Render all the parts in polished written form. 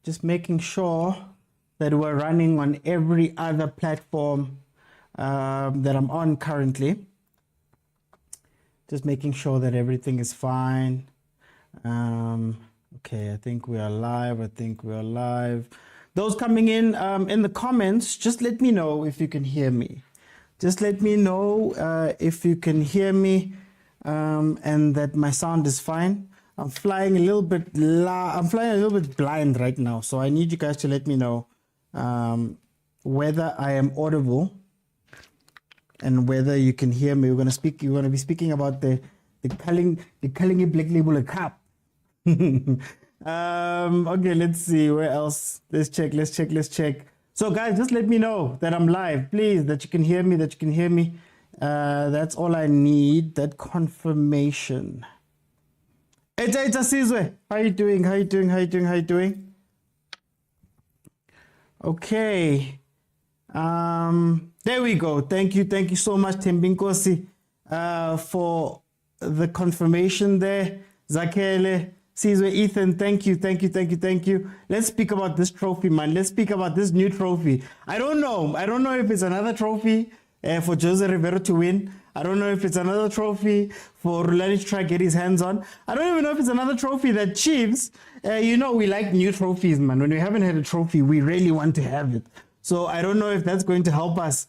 Just making sure that we're running on every other platform that I'm on currently. Just making sure that everything is fine. Okay, I think we are live. Those coming in the comments, just let me know if you can hear me. Just let me know if you can hear me and that my sound is fine. I'm flying a little bit blind right now, so I need you guys to let me know whether I am audible and whether you can hear me. We're going to be speaking about the culling Black Label Cup. Okay, let's see where else. Let's check. So guys, just let me know that I'm live, please, that you can hear me, that's all I need, that confirmation. It's Sizwe. How you doing? Okay. There we go. Thank you so much, Tembinkosi, for the confirmation there. Zakele, Sizwe, Ethan, thank you. Let's speak about this trophy, man. Let's speak about this new trophy. I don't know if it's another trophy for Jose Rivero to win. I don't know if it's another trophy for Rulani to try to get his hands on. I don't even know if it's another trophy that Chiefs, we like new trophies, man. When we haven't had a trophy, we really want to have it. So I don't know if that's going to help us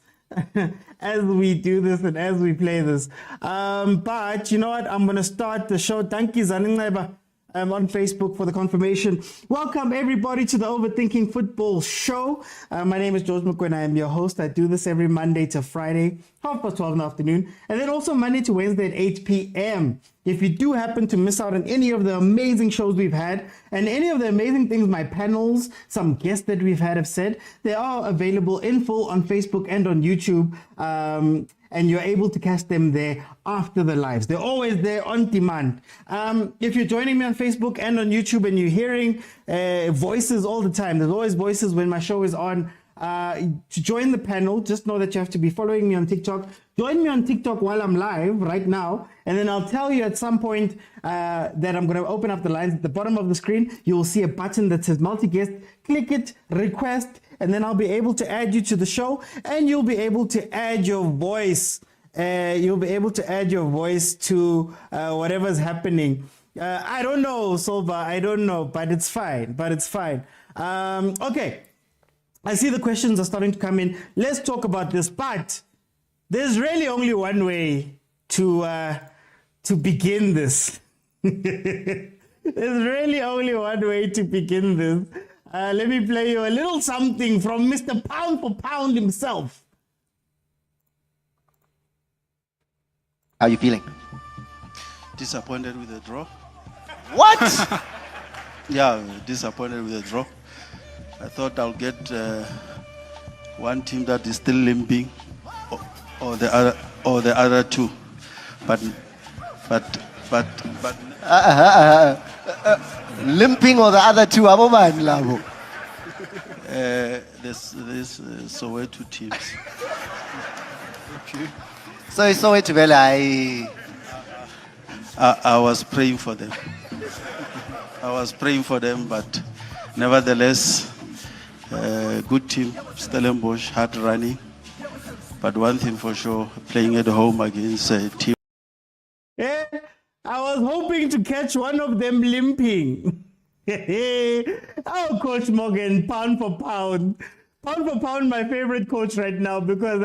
as we do this and as we play this. But you know what? I'm going to start the show. Thank you, Zaningleba. I'm on Facebook for the confirmation. Welcome everybody to the Overthinking Football Show. My name is George McQuinn. I am your host. I do this every Monday to Friday, 12:30 in the afternoon, and then also Monday to Wednesday at 8 p.m. If you do happen to miss out on any of the amazing shows we've had and any of the amazing things my panels, some guests that we've had have said, they are available in full on Facebook and on YouTube. And you're able to catch them there after the lives. They're always there on demand. If you're joining me on Facebook and on YouTube and you're hearing voices all the time, there's always voices when my show is on. To join the panel, just know that you have to be following me on TikTok. Join me on TikTok while I'm live right now, and then I'll tell you at some point that I'm going to open up the lines. At the bottom of the screen, you'll see a button that says multi-guest. Click it, request, and then I'll be able to add you to the show, and you'll be able to add your voice. You'll be able to add your voice to whatever's happening. I don't know, Solva. I don't know, but it's fine. Okay. I see the questions are starting to come in. Let's talk about this. But there's really only one way to begin this. There's really only one way to begin this. Let me play you a little something from Mr. Pound for Pound himself. How are you feeling? Disappointed with the draw. What? Yeah, disappointed with the draw. I thought I'll get one team that is still limping, or the other two, but limping or the other two? there's Soweto teams. Okay. So it's Soweto vele I was praying for them. But nevertheless. Good team, Stellenbosch, hard running. But one thing for sure, playing at home against a team. I was hoping to catch one of them limping. Oh, Coach Morgan, pound for pound. Pound for pound, my favorite coach right now, because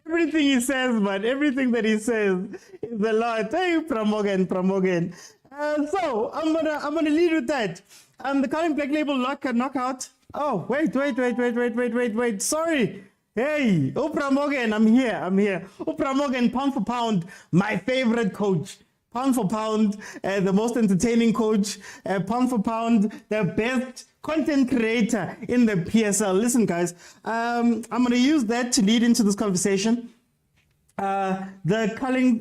everything he says, man, everything that he says is a lot. Hey, Pramogan. So I'm gonna lead with that. The current Black Label knockout. Oh, wait. Sorry. Hey, Oprah Morgan, I'm here. Oprah Morgan, pound for pound, my favorite coach. Pound for pound, the most entertaining coach. Pound for pound, the best content creator in the PSL. Listen, guys, I'm going to use that to lead into this conversation. The Culling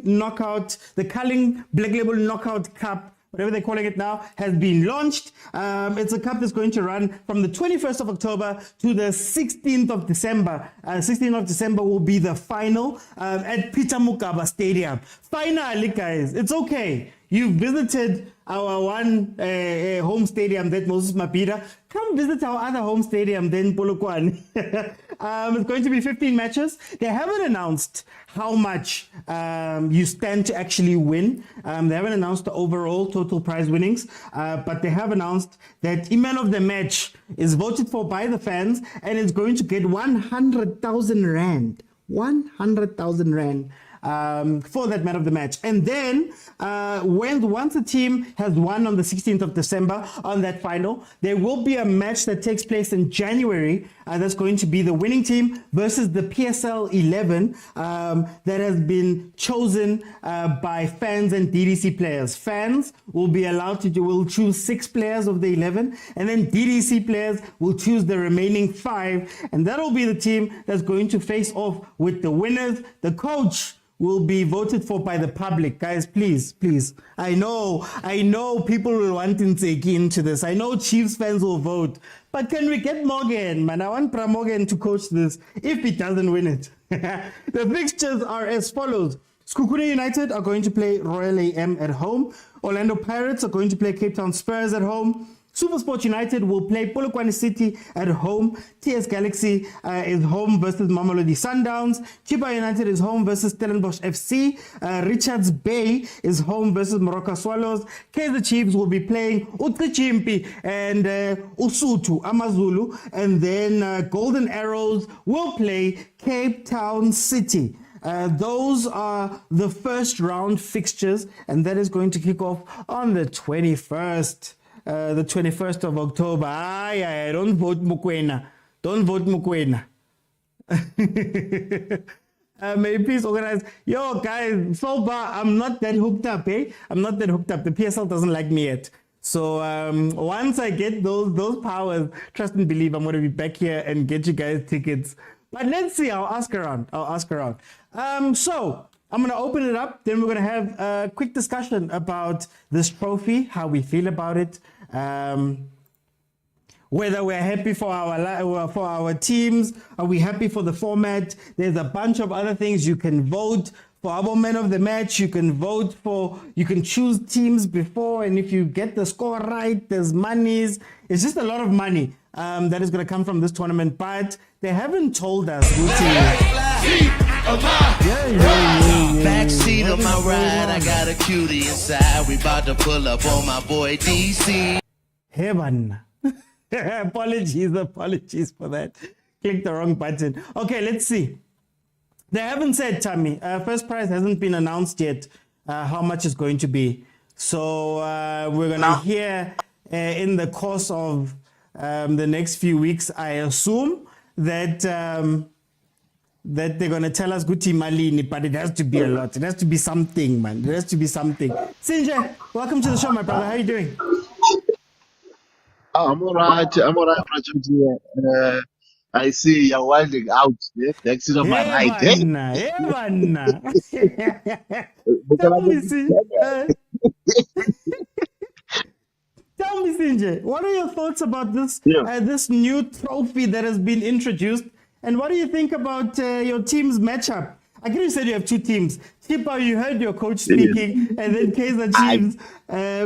Black Label Knockout Cup, whatever they're calling it now, has been launched. It's a cup that's going to run from the 21st of October to the 16th of December. 16th of December will be the final at Peter Mokaba Stadium. Finally, guys, it's okay. You visited our one home stadium, that Moses Mabhida. Come visit our other home stadium, then Polokwane. It's going to be 15 matches. They haven't announced how much you stand to actually win. They haven't announced the overall total prize winnings, but they have announced that man of the match is voted for by the fans and is going to get 100,000 rand. 100,000 rand. For that man of the match. And then once a team has won on the 16th of December on that final, there will be a match that takes place in January. That's going to be the winning team versus the PSL 11 that has been chosen by fans and DDC players. Fans will be allowed will choose 6 players of the 11, and then DDC players will choose the remaining 5, and that'll be the team that's going to face off with the winners. The coach will be voted for by the public. Guys, please. I know people will want Ntseki into this. I know Chiefs fans will vote. But can we get Morgan, man? I want Morgan to coach this if he doesn't win it. The fixtures are as follows. Skukune United are going to play Royal AM at home. Orlando Pirates are going to play Cape Town Spurs at home. Supersport United will play Polokwane City at home. TS Galaxy is home versus Mamelodi Sundowns. Chiba United is home versus Stellenbosch FC. Richards Bay is home versus Moroka Swallows. Kaizer Chiefs will be playing Utrecht and Usutu Amazulu. And then Golden Arrows will play Cape Town City. Those are the first round fixtures, and that is going to kick off on the 21st. The 21st of October. Don't vote Mukwena. Don't vote Mukwena. May you please organize. Yo, guys, so far, I'm not that hooked up, eh? I'm not that hooked up. The PSL doesn't like me yet. So once I get those powers, trust and believe I'm going to be back here and get you guys tickets. But let's see. I'll ask around. So I'm going to open it up. Then we're going to have a quick discussion about this trophy, how we feel about it, whether we're happy for our teams, are we happy for the format. There's a bunch of other things. You can vote for our man of the match. You can you can choose teams before, and if you get the score right, there's monies. It's just a lot of money that is going to come from this tournament, but they haven't told us. Backseat of my ride, I got a cutie inside. We about to pull up on my boy DC. Heaven. Apologies for that. Clicked the wrong button. Okay, let's see. They haven't said, Tammy. First prize hasn't been announced yet how much it's going to be. So we're going to hear in the course of the next few weeks, I assume that that they're going to tell us Guti Malini, but it has to be a lot. It has to be something, man. It has to be something. Sinja, welcome to the show, my brother. How are you doing? I'm all right, Rajat. I see you're wilding out. Yeah? The exit of my right. Tell me, Sinja, what are your thoughts about this this new trophy that has been introduced? And what do you think about your team's matchup? I think you said you have 2 teams. Chipa, you heard your coach speaking, and then Kaizer Chiefs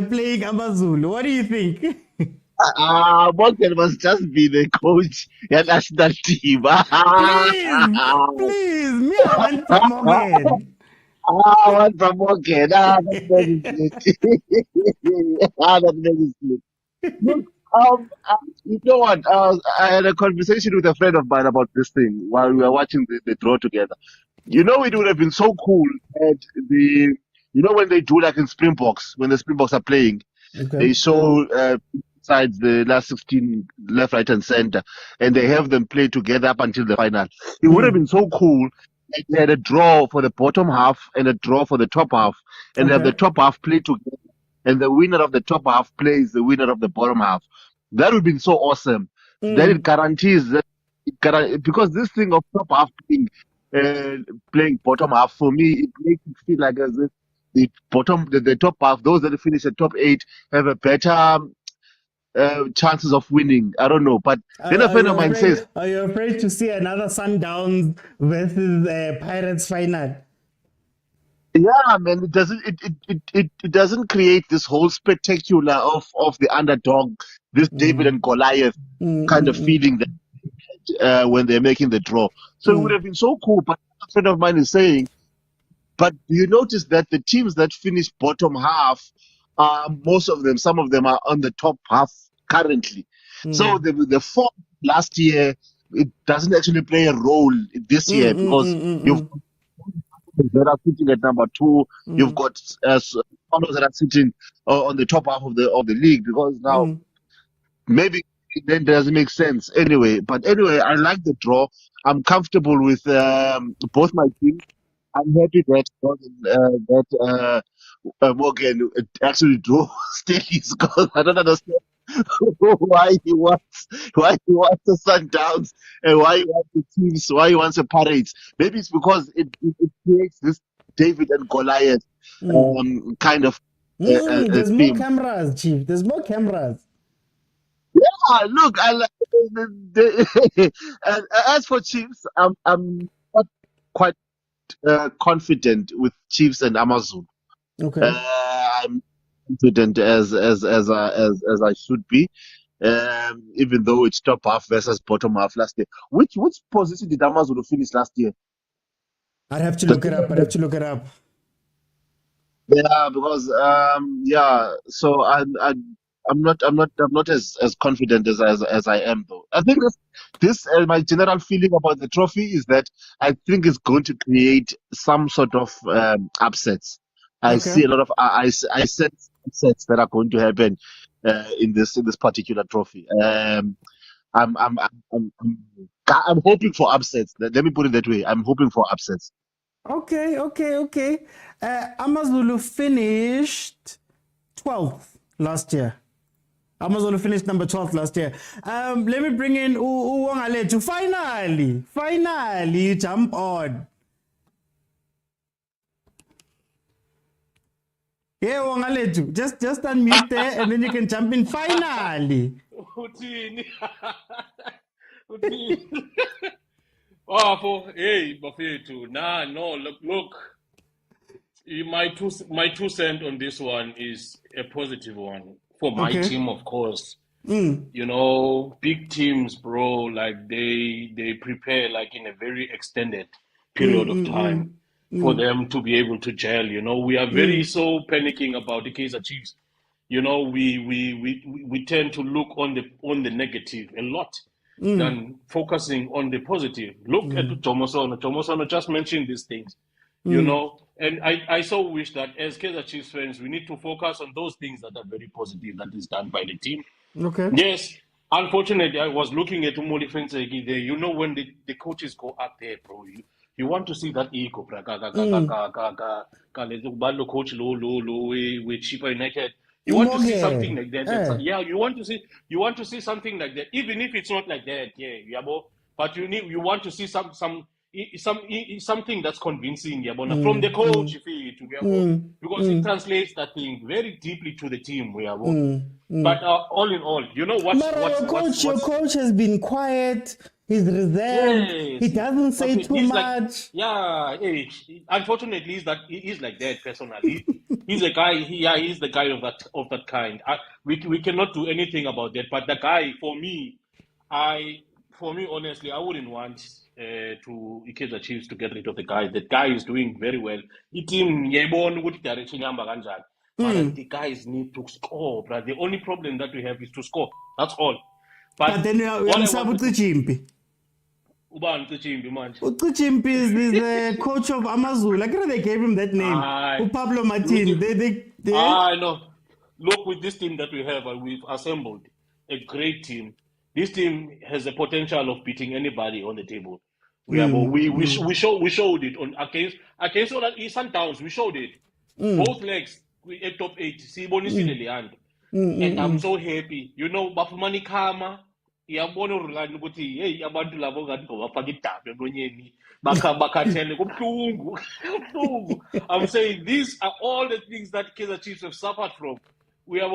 playing Amazulu. What do you think? Morgan must just be the coach and national team. Please, me, I want from Morgan. I want from Morgan. That makes it split. Look, you know what? I had a conversation with a friend of mine about this thing while we were watching the draw together. You know, it would have been so cool that when they do like in Springboks, when the Springboks are playing, they show sides the last 16 left, right, and center, and they have them play together up until the final. It would have been so cool. They had a draw for the bottom half and a draw for the top half, and have the top half play together, and the winner of the top half plays the winner of the bottom half. That would have been so awesome. Then it guarantees that because this thing of top half playing bottom half, for me, it makes it feel like as if the top half, those that finish at top 8, have a better chances of winning. I don't know, but then a friend of mine says, "Are you afraid to see another Sundowns versus Pirates final?" Yeah, man, it doesn't create this whole spectacular of the underdog, this David and Goliath kind of feeling that when they're making the draw. So it would have been so cool. But a friend of mine is saying, but do you notice that the teams that finish bottom half, most of them, some of them are on the top half currently. So the form last year, it doesn't actually play a role this year because you've that are sitting at number two. You've got Swallows that are sitting on the top half of the league because now maybe it then doesn't make sense anyway. But anyway, I like the draw. I'm comfortable with both my teams. I'm happy that Morgan actually drew Steelers because I don't understand why he wants the Sundowns and why he wants the teams, why he wants the Parades. Maybe it's because it creates this David and Goliath kind of There's more theme. cameras, Chief. There's more cameras. Look, and as for Chiefs, I'm not quite confident with Chiefs and Amazon. Okay. I'm confident as I should be, even though it's top half versus bottom half last year. Which position did Amazon finish last year? I'd have to look it up. I'd have to look it up. Yeah, because so I'm not as confident as I am though. I think this my general feeling about the trophy is that I think it's going to create some sort of upsets. I Okay. see a lot of I sense upsets that are going to happen in this particular trophy. I'm hoping for upsets. Let me put it that way. I'm hoping for upsets. Okay. Amazulu finished 12th last year. Amazulu finished number 12th last year. Let me bring in Uwangale to finally jump on. Yeah, Uwangale, just unmute there and then you can jump in finally. Uthini? Uthini? Hey, bafethu. No, look. My two cent on this one is a positive one for my Okay. team, of course. You know, big teams, bro, like they prepare like in a very extended period of time for them to be able to gel. You know, we are very so panicking about the Kaizer Chiefs. You know, we tend to look on the negative a lot than focusing on the positive. Look at Tomosono. Tomosono just mentioned these things, you know, and I so wish that as Kaizer Chiefs fans, we need to focus on those things that are very positive that is done by the team. Okay. Yes, unfortunately, I was looking at Umoli Fensegi there. You know, when the coaches go up there, bro, you want to see that ego, bro. Coach we Chipa United. You want to see something like that. Yeah, you want to see something like that, even if it's not like that. Yeah, but you want to see something that's convincing, from the coach, because it translates that thing very deeply to the team, But all in all, you know Your coach has been quiet. He's reserved. Yes, He doesn't say too much. Unfortunately, he's like that personally. He's a guy. He's the guy of that kind. We cannot do anything about that. But the guy, for me, honestly, I wouldn't want to Kaizer Chiefs to get rid of the guy. The guy is doing very well. The team, direction but the guys need to score, bro. The only problem that we have is to score. That's all. But then you are Chimpi. Ubani Tsuchimbi manje. Chimpi is the coach of Amazulu. Like they gave him that name. Pablo Martin. I know. Look, with this team that we have, we've assembled a great team. This team has the potential of beating anybody on the table. We showed it on against all that Sundowns. We showed it. Both legs at top 8. And I'm so happy. You know, Bafumani Kama. Iyabona uRulani ukuthi hey abantu labo ngathi ngobafaka idaba emlonyeni bakhathele kubhlungu. I'm saying these are all the things that Kaizer Chiefs have suffered from. We have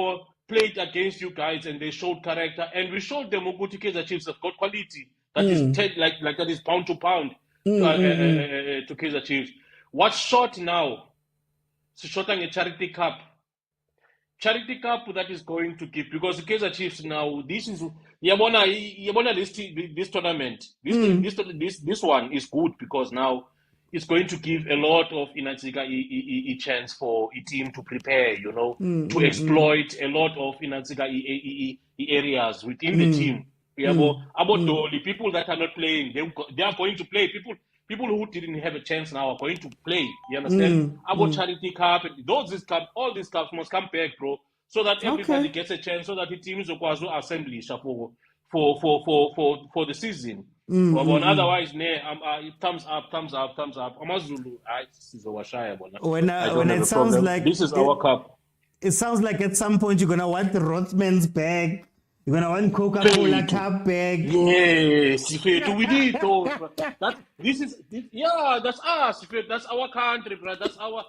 played against you guys and they showed character and we showed them ukuthi Kaizer Chiefs have got quality that is like that is pound to pound to Kaizer Chiefs. What's short now short a charity cup. Charity cup that is going to give, because the Kaizer Chiefs now, this is Yabona this tournament. This one is good because now it's going to give a lot of a chance for a team to prepare, to exploit a lot of areas within the team. About the people that are not playing, they are going to play. People who didn't have a chance now are going to play. You understand? About charity cup, all these cups must come back, bro, so that everybody gets a chance, so that the teams will assembly for the season. Otherwise, thumbs up. Amazulu, I When don't have it a sounds problem. like This is our cup. it sounds like at some point you're gonna want the Rothman's bag. You're gonna want Coca-Cola cup bag. Yes, we need those. That's us. That's our country, bro. That's our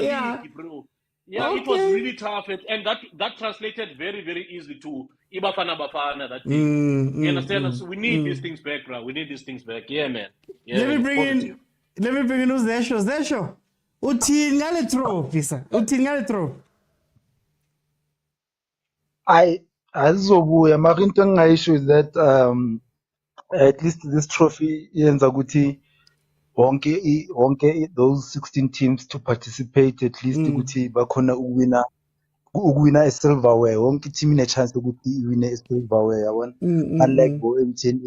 Yeah. league, bro. Yeah, it was really tough, and that translated very, very easily to Ibafana Bafana. That thing. You understand? So we need these things back, bro. We need these things back. Yeah, man. Yeah, Let me it's bring positive. in Zesho. Uthini ngale trophy, sir. Uthini ngale trophy. Azizobuya mara into engingayisho is that at least this trophy yenza ukuthi wonke those 16 teams to participate at least ukuthi bakhona ukuwina a-silverware. Wonke team ine-chance ukuthi iwine a-silverware, yabona? Unlike bo-M10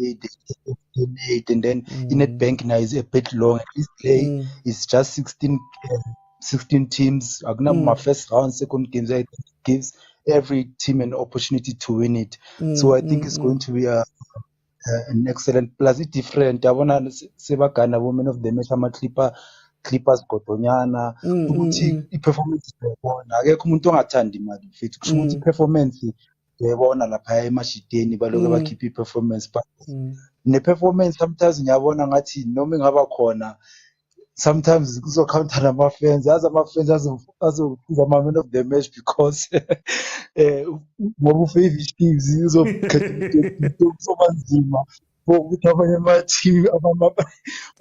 8 and then i-Nedbank nayo is a bit long. At least play is just 16 teams. My first round, second games, I think it gives every team an opportunity to win it. So I think it's going to be an excellent, plus it's different. Yabona sebagana women of the match Clippers Gotonyana ukuthi i-performance uyayibona, akekho umuntu ongathandi imali mfethu, kusho ukuthi i-performance uyayibona lapha emashideni baloke bakhipha i-performance, but ne-performance sometimes ngiyabona ngathi noma ingaba khona sometimes kuzokhawunta nama-fans, yazi ama-fans azokuza ama-man of the match because ngoba ufave Chiefs uzokhetha kuzoba nzima for ukuthi abanye ama-team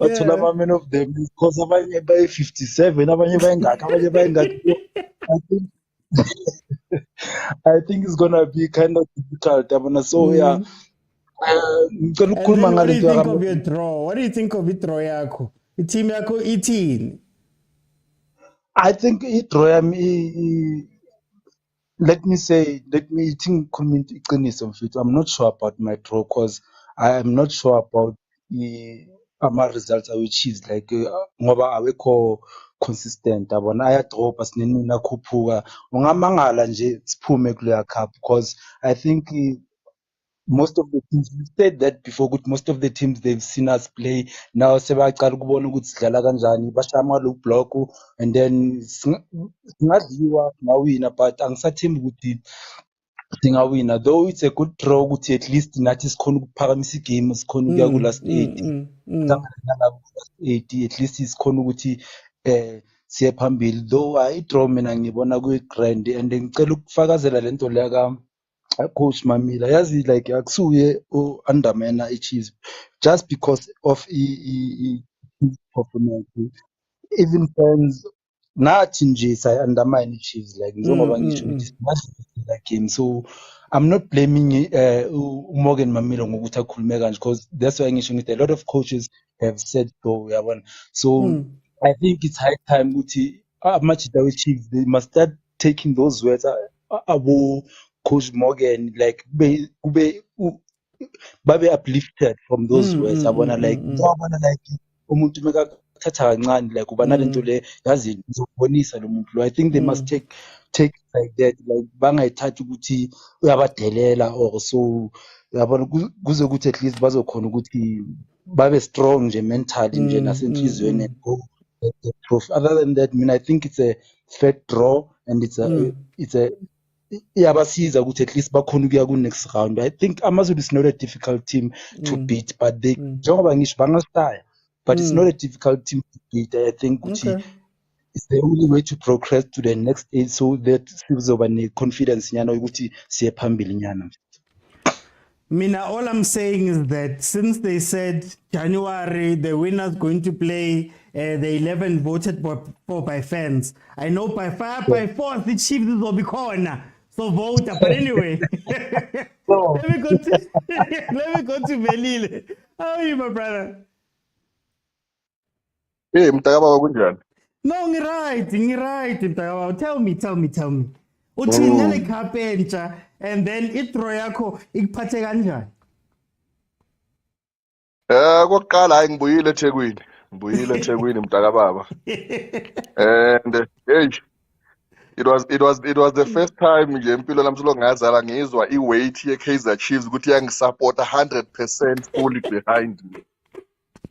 bathole ama-man of the match because abanye bayi-57, abanye bayingakhi, abanye bayingakhi. I think it's gonna be kind of difficult, yabona. So yeah, ngicela And ukukhuluma then what do ngale you nto think of your draw? What do you think of i-draw yakho? I-team yakho ithini? I think i-draw yami let me think iqiniso mfethu. I'm not sure about my draw because I am not sure about ama-results awe-Chiefs, like ngoba awekho consistent, yabona. Ayadropa sinenini akhuphuka, ungamangala nje siphume kuleya cup because I think most of the teams, we said that before, good, most of the teams they've seen us play now sebaqala ukubona ukuthi sidlala kanjani, bashaya ama-low block and then singadliwa singawina, but angisathembi ukuthi singawina, though it's a good draw ukuthi at least nathi sikhona ukuphakamisa igame, sikhona ukuya ku-last 8 last 8, at least sikhona ukuthi siye phambili, though i-draw mina ngibona kuyi-grand, and ngicela ukufakazela lento leya Coach Mamila, yazi like akusuye underminer i-Chiefs just because of performance. Even fans nathi nje undermine i-Chiefs, like njengoba ngisho ukuthi simadlala game. So I'm not blaming uMorgan Mamila ngokuthi akhulume kanje because that's why ngisho ngithi a lot of coaches have said so, yabona. So I think it's high time ukuthi amajita we-Chiefs they must start taking those words abo Coach Morgan, like babe uplifted from those words, yabona, like yabona, like umuntu mekathatha kancane, like uba nalento le yazi ngizokubonisa lo muntu lo. I think they must take it like that, like bangayithathi ukuthi uyabadelela or so, yabona, kuze ukuthi at least bazokhona ukuthi babe strong nje mentally nje nasenhliziyweni and go the trophy. Other than that, I mean, I think it's a fair draw and it's a iyabasiza ukuthi at least bakhona ukuya ku-next round. I think AmaZulu is not a difficult team to beat, but they njengoba ngisho bangasitaya, but it's not a difficult team to beat. I think ukuthi it's the only way to progress to the next stage so that sizoba ne-confidence nyana ukuthi siye phambili nyana. Mina, all I'm saying is that since they said January, the winner's going to play the 11 voted for by fans, I know by 4th, the Chiefs will be corner. So vote. But anyway, So, let me go to let me go to Velile. How are you, my brother? Hey, mtakababa kunjani? No, right, mntakababa. Tell me. Uthini ngale Mm. cup entsha and then i-draw yakho ikuphathe kanjani? Kokuqala hayi ngibuyile eThekwini. Ngibuyile eThekwini mtakababa. And hey, it was the first time nje empilo nami silo ngazala ngizwa iweight ye-Kaizer Chiefs ukuthi iyangisupport 100% fully behind me.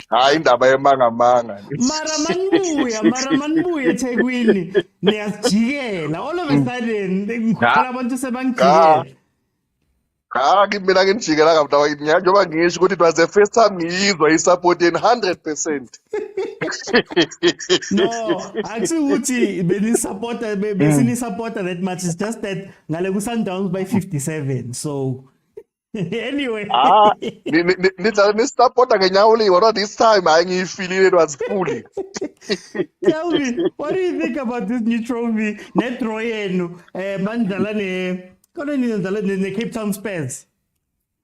Hayi indaba yemangamanga. Mara manibuya eThekwini niyasijikela all of a sudden ngikhola abantu Cha, sebangijikela. kimi mina nginijikela kamntawa njengoba ngisho ukuthi it was the first time ngiyizwa i-supporting 100%. No, akusukuthi benisupporta besinisupporta that much, it's just that ngale ku-Sundowns by 57. So anyway. Nidlala nisupporta ngenyawo liyi-1 this time hayi ngiyifilile it was fully. Tell me, what do you think about this new trophy? Net-draw yenu, manidlala ne-Cape Town Spurs.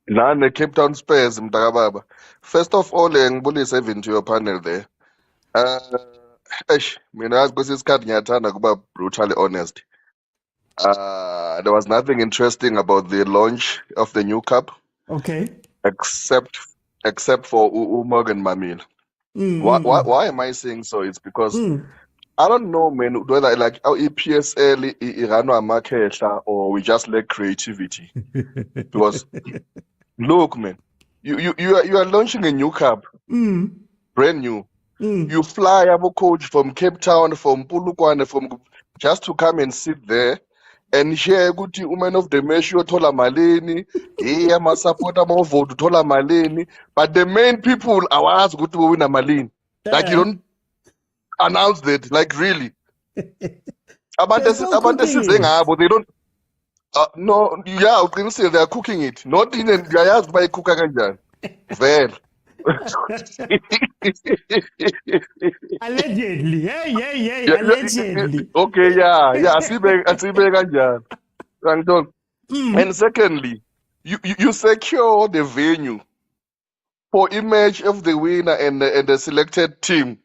Nane Cape Town Spurs mntakababa. First of all ngibulise even to your panel there. Mina yazi kwesinye isikhathi ngiyathanda kuba brutally honest. There was nothing interesting about the launch of the new cup Okay. except for Morgan Mamila. Why am I saying so? It's because I don't know, man, whether like our EPSL iranwa amakhehla or we just lack creativity. Because look, man, you are launching a new cup, brand new. You fly a coach from Cape Town, from Pulukwane, from just to come and sit there and share ukuthi woman of the match uyothola malini, ama supporter ama vote uthola malini, but the main people awazi ukuthi wina malini. Like you don't announce that, like really. Abantu esize ngabo, they don't no, yeah, uqinisile they are cooking it. Not in ngiyayazi ukuthi bayikhukha kanjani. Vele. Allegedly. Hey, Yeah, allegedly. okay, yeah, asibe kanjani. Angithola. And secondly, you secure the venue for image of the winner and the selected team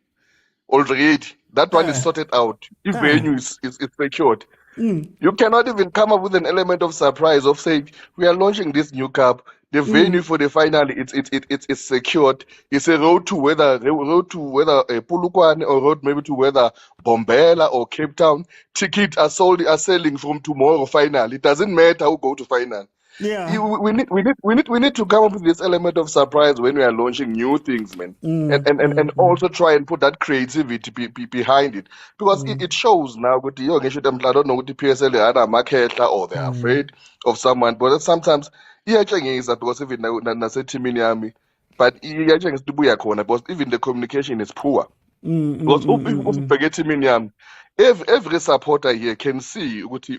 already. That one is sorted out. If venue is secured. You cannot even come up with an element of surprise of saying we are launching this new cup. The venue for the final it's secured. It's a road to whether Pulukwane or road maybe to whether Bombela or Cape Town. Tickets are selling from tomorrow final. It doesn't matter who go to final. Yeah. We need to come up with this element of surprise when we are launching new things, man, and also try and put that creativity behind it because it shows now. I don't know what the PSL are makhehla or they're afraid of someone, but sometimes iyatshengisa because even nasetimini yami, but iyatshengisa ukuthi ibuya khona because even the communication is poor. Because ubheke etimini yami, every supporter here can see ukuthi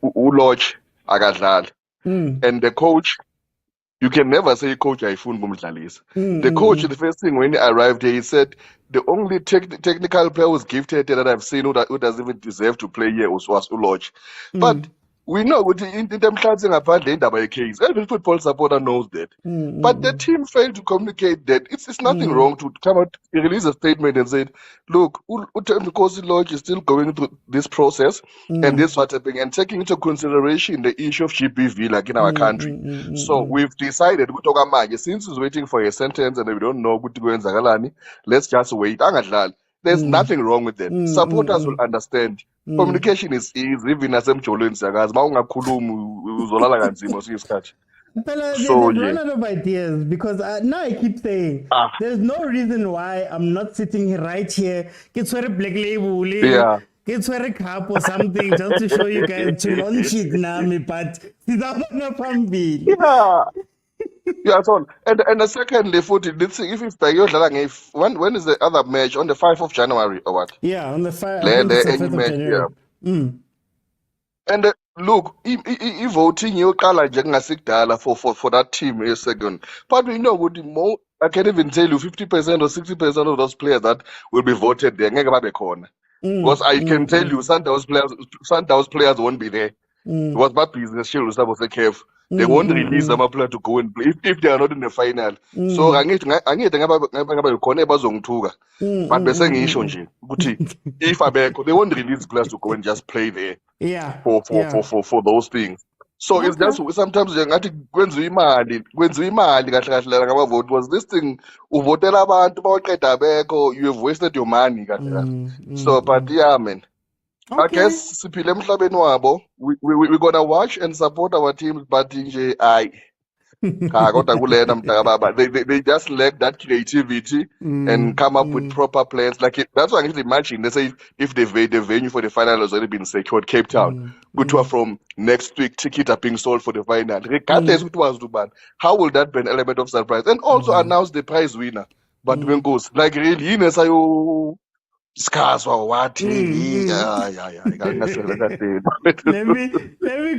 uLodge akadlali. And the coach, you can never say coach ayifuni kumdlalisa. The coach, the first thing when he arrived here, he said the only technical player who's gifted that I've seen who doesn't even deserve to play here was uLodge. But we know in them ngaphandle indaba ye-case. Every football supporter knows that. But the team failed to communicate that. It's nothing wrong to come out, release a statement and say, look, because Lodge is still going through this process and this what's happening and taking into consideration the issue of GBV like in our country. So we've decided, since he's waiting for a sentence and we don't know what to go in Zagalani, let's just wait. There's nothing wrong with that. Supporters will understand. Communication is easy, even as emjolweni siyakazi ma ungakhulumi uzolala kanzima kwesinye isikhathi. So they've run out of ideas because now I keep saying there's no reason why I'm not sitting right here. Get a black label, get a cup or something just to show you guys to launch it now, but Yeah, so and secondly, let's see if when is the other match on the 5th of January or what? Yeah, on the 5th Any of match, January. yeah. And Look, voting yoqala nje kungasikudala for that team second. But we know with the more I can even tell you 50% or 60% of those players that will be voted there. ngeke babe khona. Because I can tell you Sundowns players won't be there. Because my business shield was a cave. They won't release them player to go and play if they are not in the final. So angithi ngabe khona ebazongithuka. But bese ngisho nje ukuthi if abekho they won't release players to go and just play there Yeah. for those things. So it's Okay. just sometimes nje ngathi kwenziwa imali kahle kahle lana ngamavote was this thing uvotela abantu bawaqeda abekho you have wasted your money kahle kahle. So but yeah man. I Okay. guess siphile emhlabeni wabo we gonna watch and support our teams but nje ayi cha kodwa kulena mdaka baba they just lack that creativity and come up with proper plans like that's why I can imagine let's say if the venue for the final has already been secured Cape Town which were from next week tickets are being sold for the final regardless what was Duban how will that be an element of surprise and also announce the prize winner but when goes like really yini scarce or what yeah Let me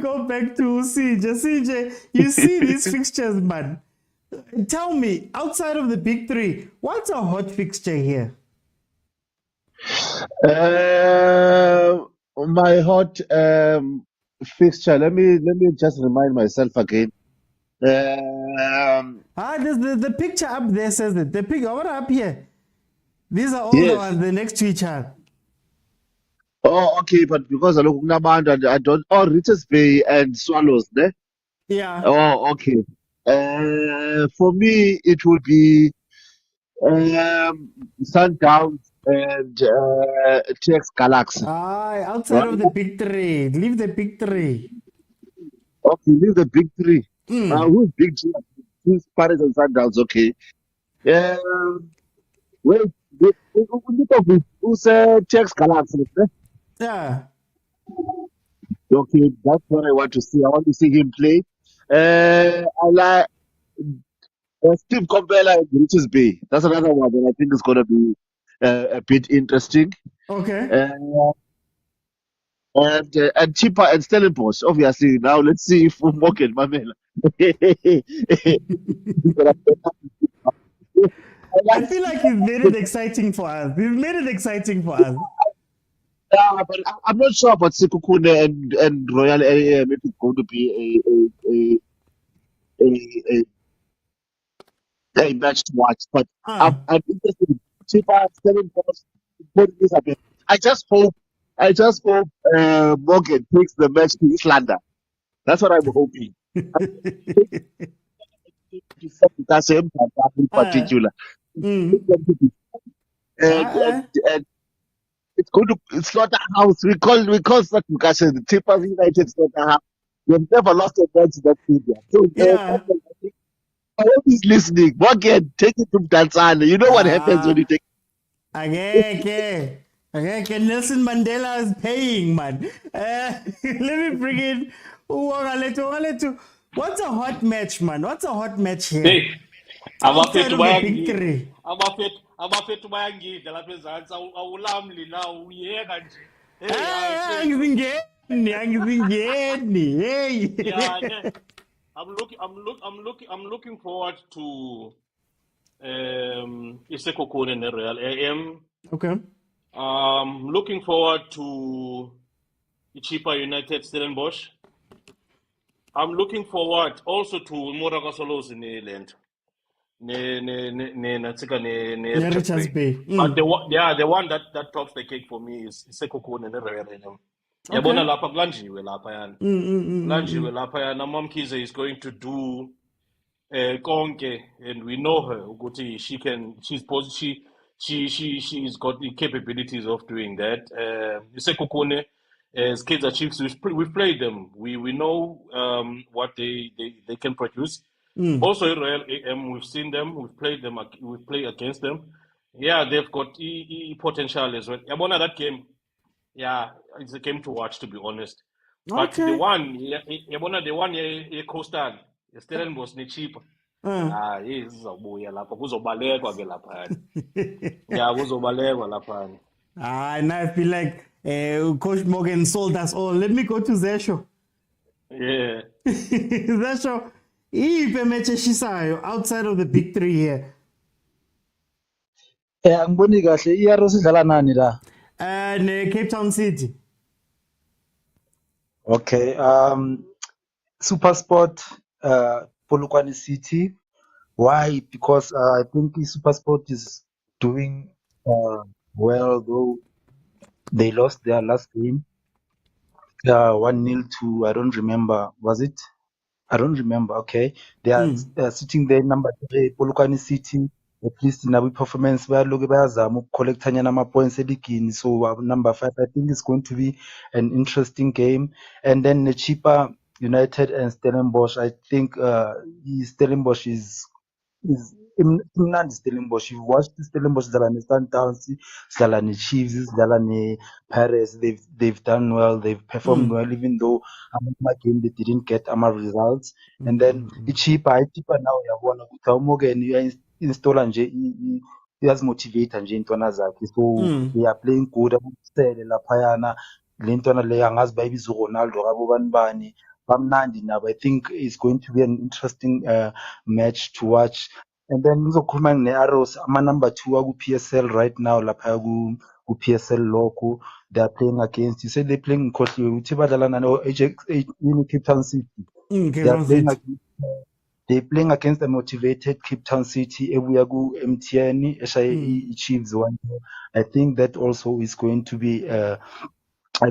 go back to CJ. CJ, you see these fixtures, man. Tell me, outside of the big three, what's a hot fixture here? My hot fixture. Let me just remind myself again. There's the picture up there says it. The picture what up here? These are all the Yes. ones the next to each other. Oh, okay, but because I look kunabantu, I don't. Oh, Richards Bay and Swallows, ne? Yeah. Oh, okay. For me, it would be Sundowns and TX Galaxy. Outside of the big three. Leave the big three. Okay, leave the big three. Who's big three? Who's Paris and Sundowns? Okay. Wait, who's TX Galaxy? Ne? Yeah. Okay, that's what I want to see. I want to see him play. I like Steve Compella and Richards Bay. That's another one that I think is going to be a bit interesting. Okay. And cheaper and Stellenbosch, obviously. Now let's see if Morgan Mamela. I feel like he's made it exciting for us. He's made it exciting for us. Yeah, but I'm not sure about Sekukune and Royal AM if it's going to be a match to watch. But I'm interested in cheaper Stellenbosch. Putting this up. I just hope Morgan takes the match to East London. That's what I'm hoping. That's him in particular. And it's going to slaughterhouse. We call such discussion the Tippers United slaughterhouse. They've never lost a match in that stadium. So Yeah. I hope he's listening. Morgan, take it to Tanzania. You know what happens when you take Okay. Nelson Mandela is paying, man. Let me bring in Wangaletu. What's a hot match, man? What's a hot match here? Hey, Outside abafethu of the big bayangidla. three. Abafethu bayangidla lapha ezantsi awulamli nawo uyeka nje. Hey, Angizingeni. Hey. yeah, yeah. I'm looking forward to Isekokune and Real AM. Okay. Looking forward to Ichipa United Stellenbosch. I'm looking forward also to Moraka Solos in the land. Richards Bay. But the one that tops the cake for me is Sekokune and Real AM. Yabona lapha kulanjiwe lapha yana. Kulanjiwe lapha yana. Mom Kaizer is going to do konke, and we know her. Ukuthi she's got the capabilities of doing that. Isekokune, as Kaizer Chiefs, we've played them. We know what they can produce. Also, in Royal AM, we've seen them. We've played them. We've played against them. Yeah, they've got potential as well. Yabona that game. Yeah, it's a game to watch, to be honest. But the one, yabona the one Coastal, Stellenbosch ni cheap. Izawubuya lapha kuzobalekwa ke lapha. Yeah, kuzobalekwa lapha. And I feel like Coach Morgan sold us all. Let me go to Zesho. Yeah. Zasho iyiphi match eshisayo outside of the big three here. Angiboni kahle i-Arrows idlala nani la? Ne Cape Town City. Okay, SuperSport, Polokwane City. Why? Because I think SuperSport is doing well, though they lost their last game. 1-0 to, I don't remember, was it? I don't remember. Okay, they are sitting there number 3, Polokwane City. At least in our performance, bayaloke bayazama ukucollectanyana ama-points eligini. So number 5, I think it's going to be an interesting game. And then the cheaper United and Stellenbosch. I think Stellenbosch is imnandi Stellenbosch. You've watched Stellenbosch dlala ne-Sundowns, dlala ne-Chiefs, dlala ne-Pirates. They've done well. They've performed well, even though my game they didn't get results. And then i-cheaper now uyabona ukuthi awumokeni uya-installa nje uyazimotivate nje iy'ntwana zakhe. So they are playing good, akusele laphayana. Le ntwana le angazi bayibiza uRonaldo kabo bani bani bamnandi nabo. I think it's going to be an interesting match to watch. And then ngizokhuluma ne-Arrows, ama-number 2 aku-PSL right now lapha ku-PSL lokhu. They are playing against, you said they're playing ngikhohliwe ukuthi badlala nani, Cape Town City. Cape They are Town playing City. they're playing against the motivated Cape Town City ebuya ku-MTN eshaye i-Chiefs 1-0. I think that also is going to be a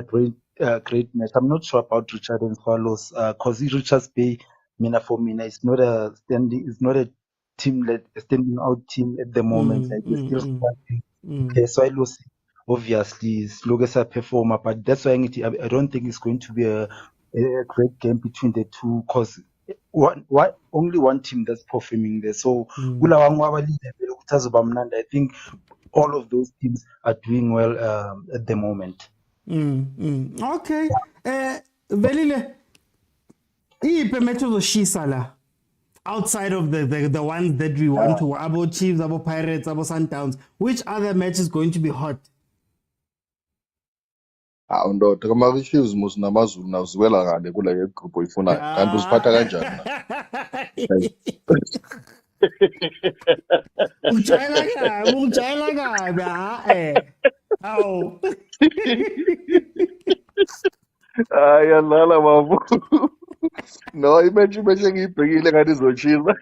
great match. I'm not sure about Richard and Swallows because Richards Bay, for me, it's not a standing out team at the moment. Like we're still struggling. Okay, Swallows obviously is look a performer, but that's why I don't think it's going to be a great game between the two because only one team that's performing there. So kula wangu abalile vele ukuthi azoba mnandi. I think all of those teams are doing well at the moment. Okay. Velile, iyiphi match ozoshisa la outside of the ones that we want to, about Chiefs, about Pirates, about Sundowns? Which other match is going to be hot? Ndoda kama i-Chiefs musi namaZulu nawuziwela ngale kule group oyifunayo kanti uziphatha kanjani na? Ungijayela kabi awu. Yadlala babu. No, imatch engiyibhekile ngathi izoshisa.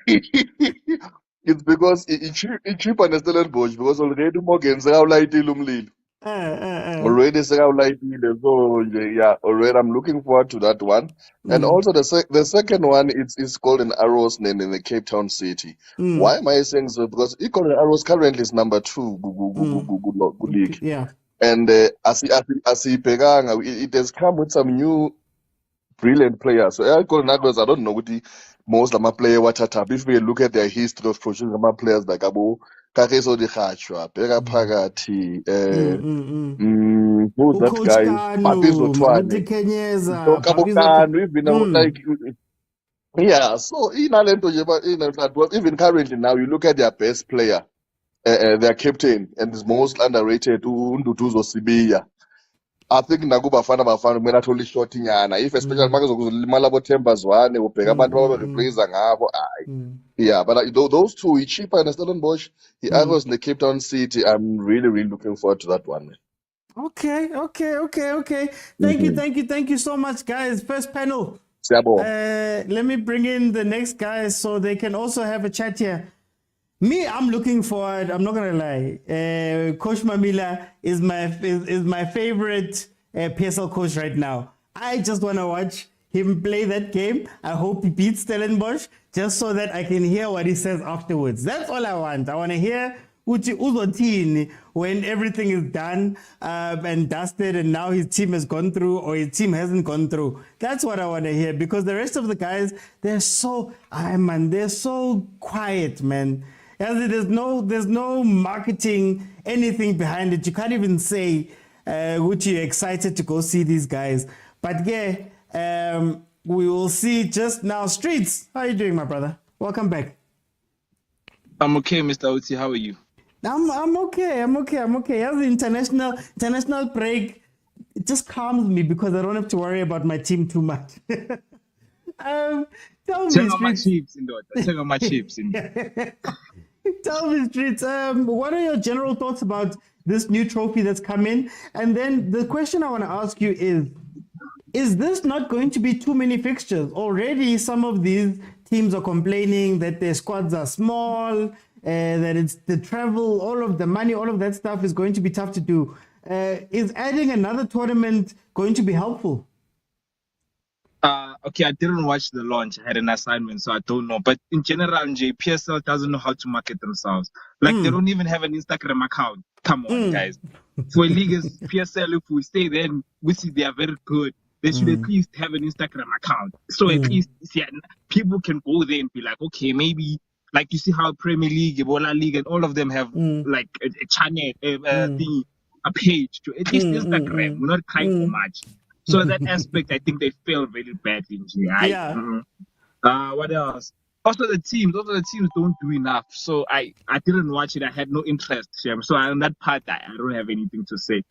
It's because i-cheaper ne-Stellenbosch because already uMorgan sekawulayitile umlilo. Already sekawulayitile, so yeah, already I'm looking forward to that one. And also the second one is Golden Arrows in the Cape Town City. Why am I saying so? Because Golden Arrows currently is number 2 good league. Yeah. And asiyibhekanga, it has come with some new brilliant players. So Golden Arrows, I don't know what most of my player wathatha. If we look at their history of producing my players like Abu Kareso Dikhatshwa, Beka Phakathi, who's that guy? Papizo Twane. Kenyeza, We've been like, yeah. So even currently now, you look at their best player, their captain, and his most underrated, Nduduzo Sibiya. I think Bafana kumele athole ishot nyana, if especially makuzokulimala boThemba Zwane ubheka abantu abareplace ngabo. Yeah, but those two, i-cheaper and Stellenbosch, the Arrows in the Cape Town City, I'm really looking forward to that one, man. Okay. Thank you so much, guys. First panel. Let me bring in the next guys so they can also have a chat here. Me, I'm looking forward. I'm not gonna lie. Coach Mamila is my favorite PSL coach right now. I just wanna watch him play that game. I hope he beats Stellenbosch just so that I can hear what he says afterwards. That's all I want. I wanna hear Uchi Uzotini when everything is done and dusted, and now his team has gone through or his team hasn't gone through. That's what I want to hear, because the rest of the guys, they're so quiet, man. There's no marketing, anything behind it. You can't even say which you're excited to go see these guys. But yeah, we will see just now. Streets, how are you doing, my brother? Welcome back. I'm okay, Mr. Uti. How are you? I'm okay. As the international break, it just calms me because I don't have to worry about my team too much. Tell me, Check out my Streets. chips in the check out my chips in. Tell me, Streets. What are your general thoughts about this new trophy that's come in? And then the question I want to ask you is this not going to be too many fixtures? Already, some of these teams are complaining that their squads are small, that it's the travel, all of the money, all of that stuff is going to be tough to do. Is adding another tournament going to be helpful? Okay, I didn't watch the launch. I had an assignment, so I don't know. But in general, PSL doesn't know how to market themselves. Like, they don't even have an Instagram account. Come on, guys. For a league as PSL, if we stay there and we see they are very good, they should at least have an Instagram account. So at least people can go there and be like, okay, maybe, like you see how Premier League, Ebola League, and all of them have like a channel, a page to at least Instagram. We're not crying for much. So that aspect, I think they fail very badly. Yeah. What else? Also the teams don't do enough. So I didn't watch it. I had no interest. So on that part, I don't have anything to say.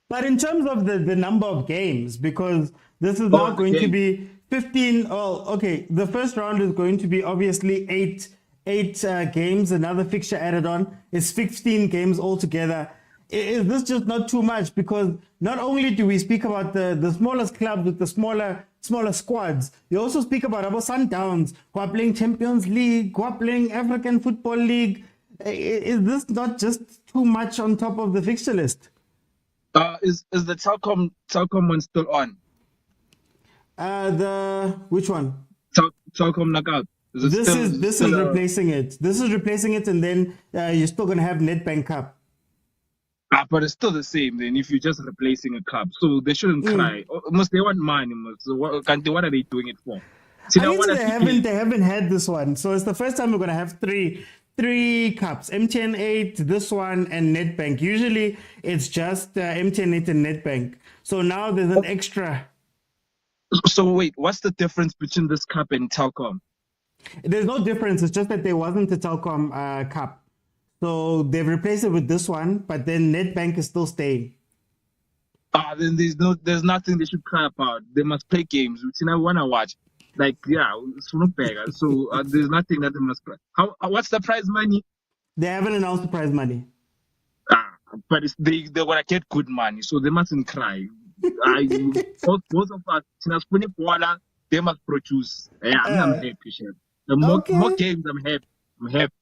But in terms of the number of games, because this is now going to be 15. Oh, okay. The first round is going to be obviously eight games. Another fixture added on. It's 15 games altogether. Is this just not too much? Because not only do we speak about the smallest clubs with the smaller squads, you also speak about our Sundowns who are playing Champions League, who are playing African Football League. Is this not just too much on top of the fixture list? Is the Telkom one still on? Which one? Telkom Knockout. This is replacing it. This is replacing it, and then you're still gonna have Nedbank Cup. But it's still the same then if you're just replacing a club. So they shouldn't cry. Must they want money? What are they doing it for? See, they haven't had this one. So it's the first time we're gonna have three cups. MTN 8, this one, and Nedbank. Usually it's just MTN 8 and Nedbank. So now there's an extra. So wait, what's the difference between this cup and Telkom? There's no difference. It's just that there wasn't a Telkom cup. So they've replaced it with this one, but then Nedbank is still staying. Then there's nothing they should cry about. They must play games, which I want to watch. Like, it's not bad. So there's nothing that they must play. What's the prize money? They haven't announced the prize money. But they're gonna get good money, so they mustn't cry. Both of us, they must produce. I'm happy. The more games, I'm happy.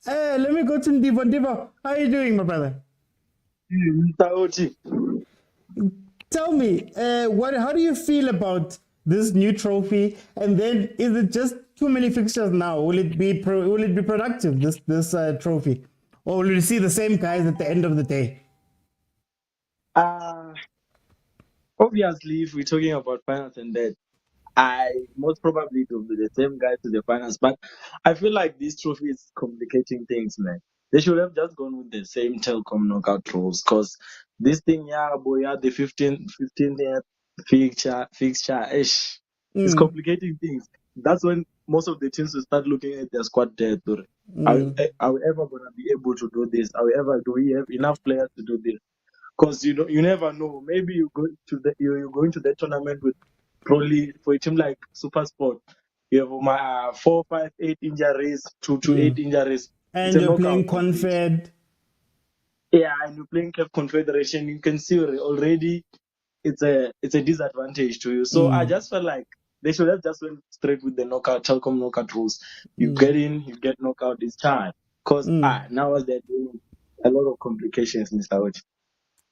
Let me go to Ndivo. Ndivo, how are you doing, my brother? Tell me, how do you feel about this new trophy? And then, is it just too many fixtures now? Will it be productive, this trophy, or will you see the same guys at the end of the day? Obviously, if we're talking about finance and that, I most probably it will be the same guys to the finals, but I feel like this trophy is complicating things, man. They should have just gone with the same Telkom knockout rules, because this thing, the 15th fixture, it's complicating things. That's when most of the teams will start looking at their squad depth. Are we ever gonna be able to do this? Do we have enough players to do this? Because you never know. Maybe you're going to the tournament with probably for a team like SuperSport, you have 4, 5, 8 injuries, 2 to 8 injuries, and you're playing Confed. Yeah, and you're playing Confederation. You can see already it's a disadvantage to you. So I just felt like they should have just went straight with the Telkom knockout rules. You get in, you get knockout, it's time. Because now they're doing a lot of complications, Mr. Ochi.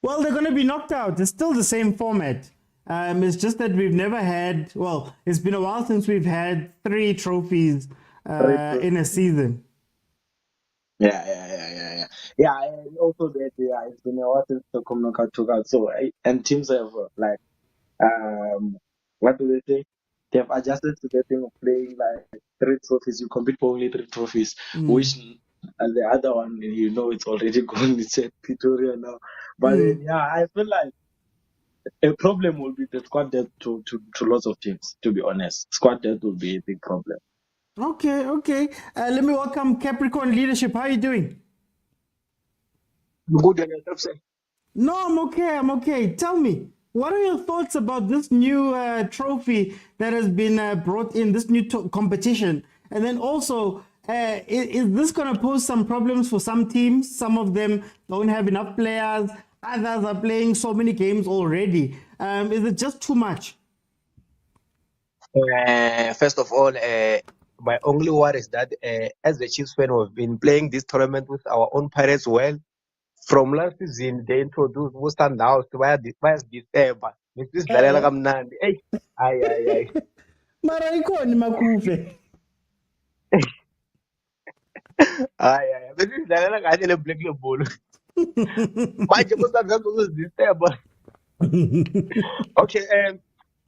Well, they're going to be knocked out. It's still the same format. It's just that we've never had, it's been a while since we've had 3 trophies in a season. Yeah, and also that it's been a while since the knockout took out. So and teams have what do they say? They have adjusted to the thing of playing like 3 trophies. You compete for only 3 trophies, which the other one it's already gone. It's at Pretoria now. But then, I feel like a problem will be the squad depth to lots of teams. To be honest, squad depth will be a big problem. Okay. Let me welcome Capricorn Leadership. How are you doing? Good, and yourself, sir? No, I'm okay. Tell me, What are your thoughts about this new trophy that has been brought in, this new competition? And then also, is this going to pose some problems for some teams? Some of them don't have enough players. Others are playing so many games already. Is it just too much? First of all, my only worry is that as the Chiefs fan, we've been playing this tournament with our own pirates well. From last season, they introduced Western House via December. This is Lalela Kamnandi. Hey, ay. Mara ikhona imakuve. Ay. This is Lalela Kanye le Black Ball. Manje Western House was December. Okay,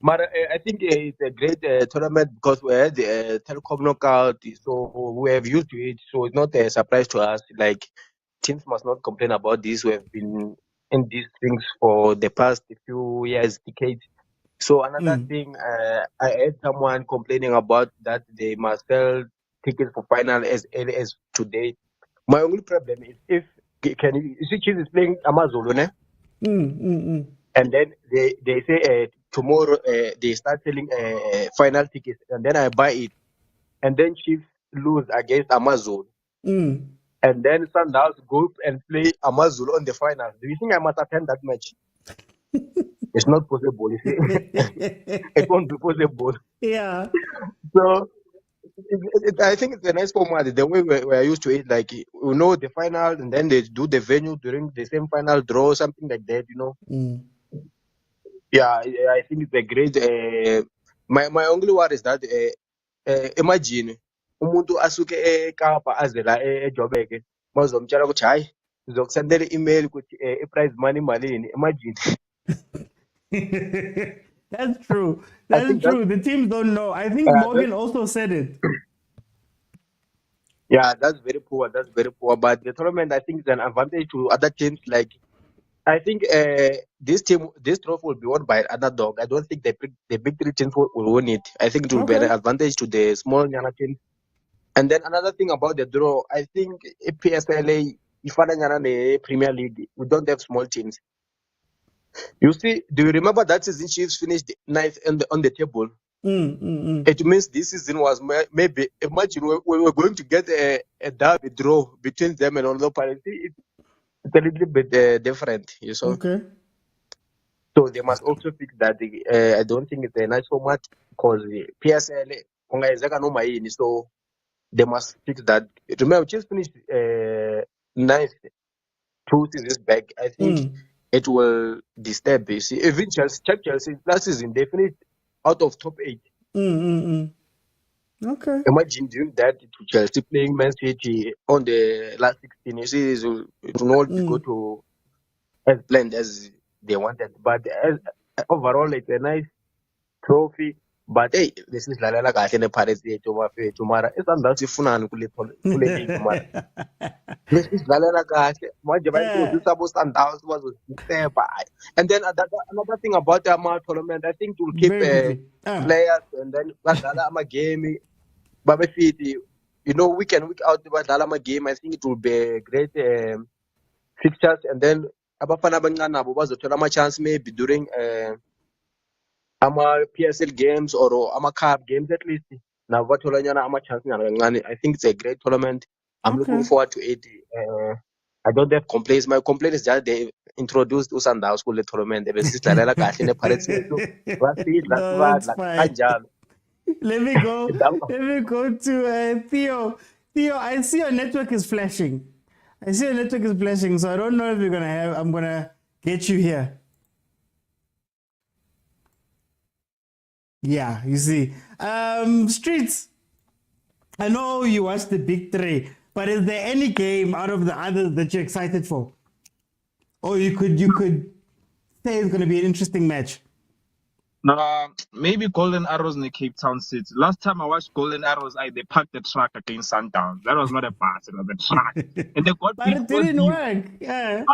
but I think it's a great tournament because we had the telecom knockout, so we have used to it. So it's not a surprise to us. Like teams must not complain about this. We have been in these things for the past few years, decades. So another thing, I heard someone complaining about that they must sell tickets for final as early as today. My only problem is if can you see Chiefs is playing Amazon, ne? And then they say tomorrow they start selling final tickets, and then I buy it, and then Chiefs lose against Amazon, and then Sundowns go and play Amazon on the finals. Do you think I must attend that match? It's not possible. You see, it won't be possible. Yeah. So I think it's a nice format. The way we're used to it, like we know the final, and then they do the venue during the same final draw, something like that. Yeah, I think it's a great. My only worry is that imagine umuntu asuke eKapa aze la eJoburg bazomtshela ukuthi hayi ngizokusendela i-email ukuthi i-prize money malini. Imagine. That's true. I That is think that true. The teams don't know. I think Morgan also said it. yeah, that's very poor. That's very poor. But the tournament, I think, is an advantage to other teams. Like I think this trophy will be won by an underdog. I don't think the big three teams will win it. I think it will be an advantage to the small Nyana teams. And then another thing about the draw, I think PSLA, if the Premier League, we don't have small teams. You see, do you remember that season Chiefs finished ninth on the table? It means this season was maybe, imagine we were going to get a derby draw between them and Orlando Pirates. It's a little bit different, you saw. Okay. So they must also fix that. I don't think it's a nice format because PSL, so they must fix that. Remember, just finished ninth 2 seasons back. I think it will disturb. You see, even Chelsea last season they finished out of top 8. Okay. Imagine doing that to Chelsea playing Man City on the last 16. You see, it will not go to as planned as they wanted. But overall, it's a nice trophy. But hey, this is Lalela Kahle ne Pirates yethu mara isandla sifunani kule league mara. This is Lalela Kahle manje bayintroduce abo Sundowns bazosisteba. And then another thing about the tournament, I think it will keep players and then badlala ama game babe fit, week in week out badlala ama game. I think it will be a great fixtures, and then abafana abancane nabo bazothola ama chance maybe during ama PSL games or ama cup games at least. Now bathola nyana ama chance nyana kancane. I think it's a great tournament. I'm looking forward to it. I don't have complaints. My complaint is that they introduced Sundowns kule tournament. Besidlalela kahle ne Pirates yethu. No, that's fine. Let me go. Let me go to Theo. Theo, I see your network is flashing. So I don't know if I'm gonna get you here. Yeah, you see. Streets. I know you watched the big three, but is there any game out of the others that you're excited for? Or you could say it's gonna be an interesting match. Maybe Golden Arrows in the Cape Town City. Last time I watched Golden Arrows, they parked the truck against Sundowns. That was not a pass, it was a truck. And they got but it didn't work. Yeah.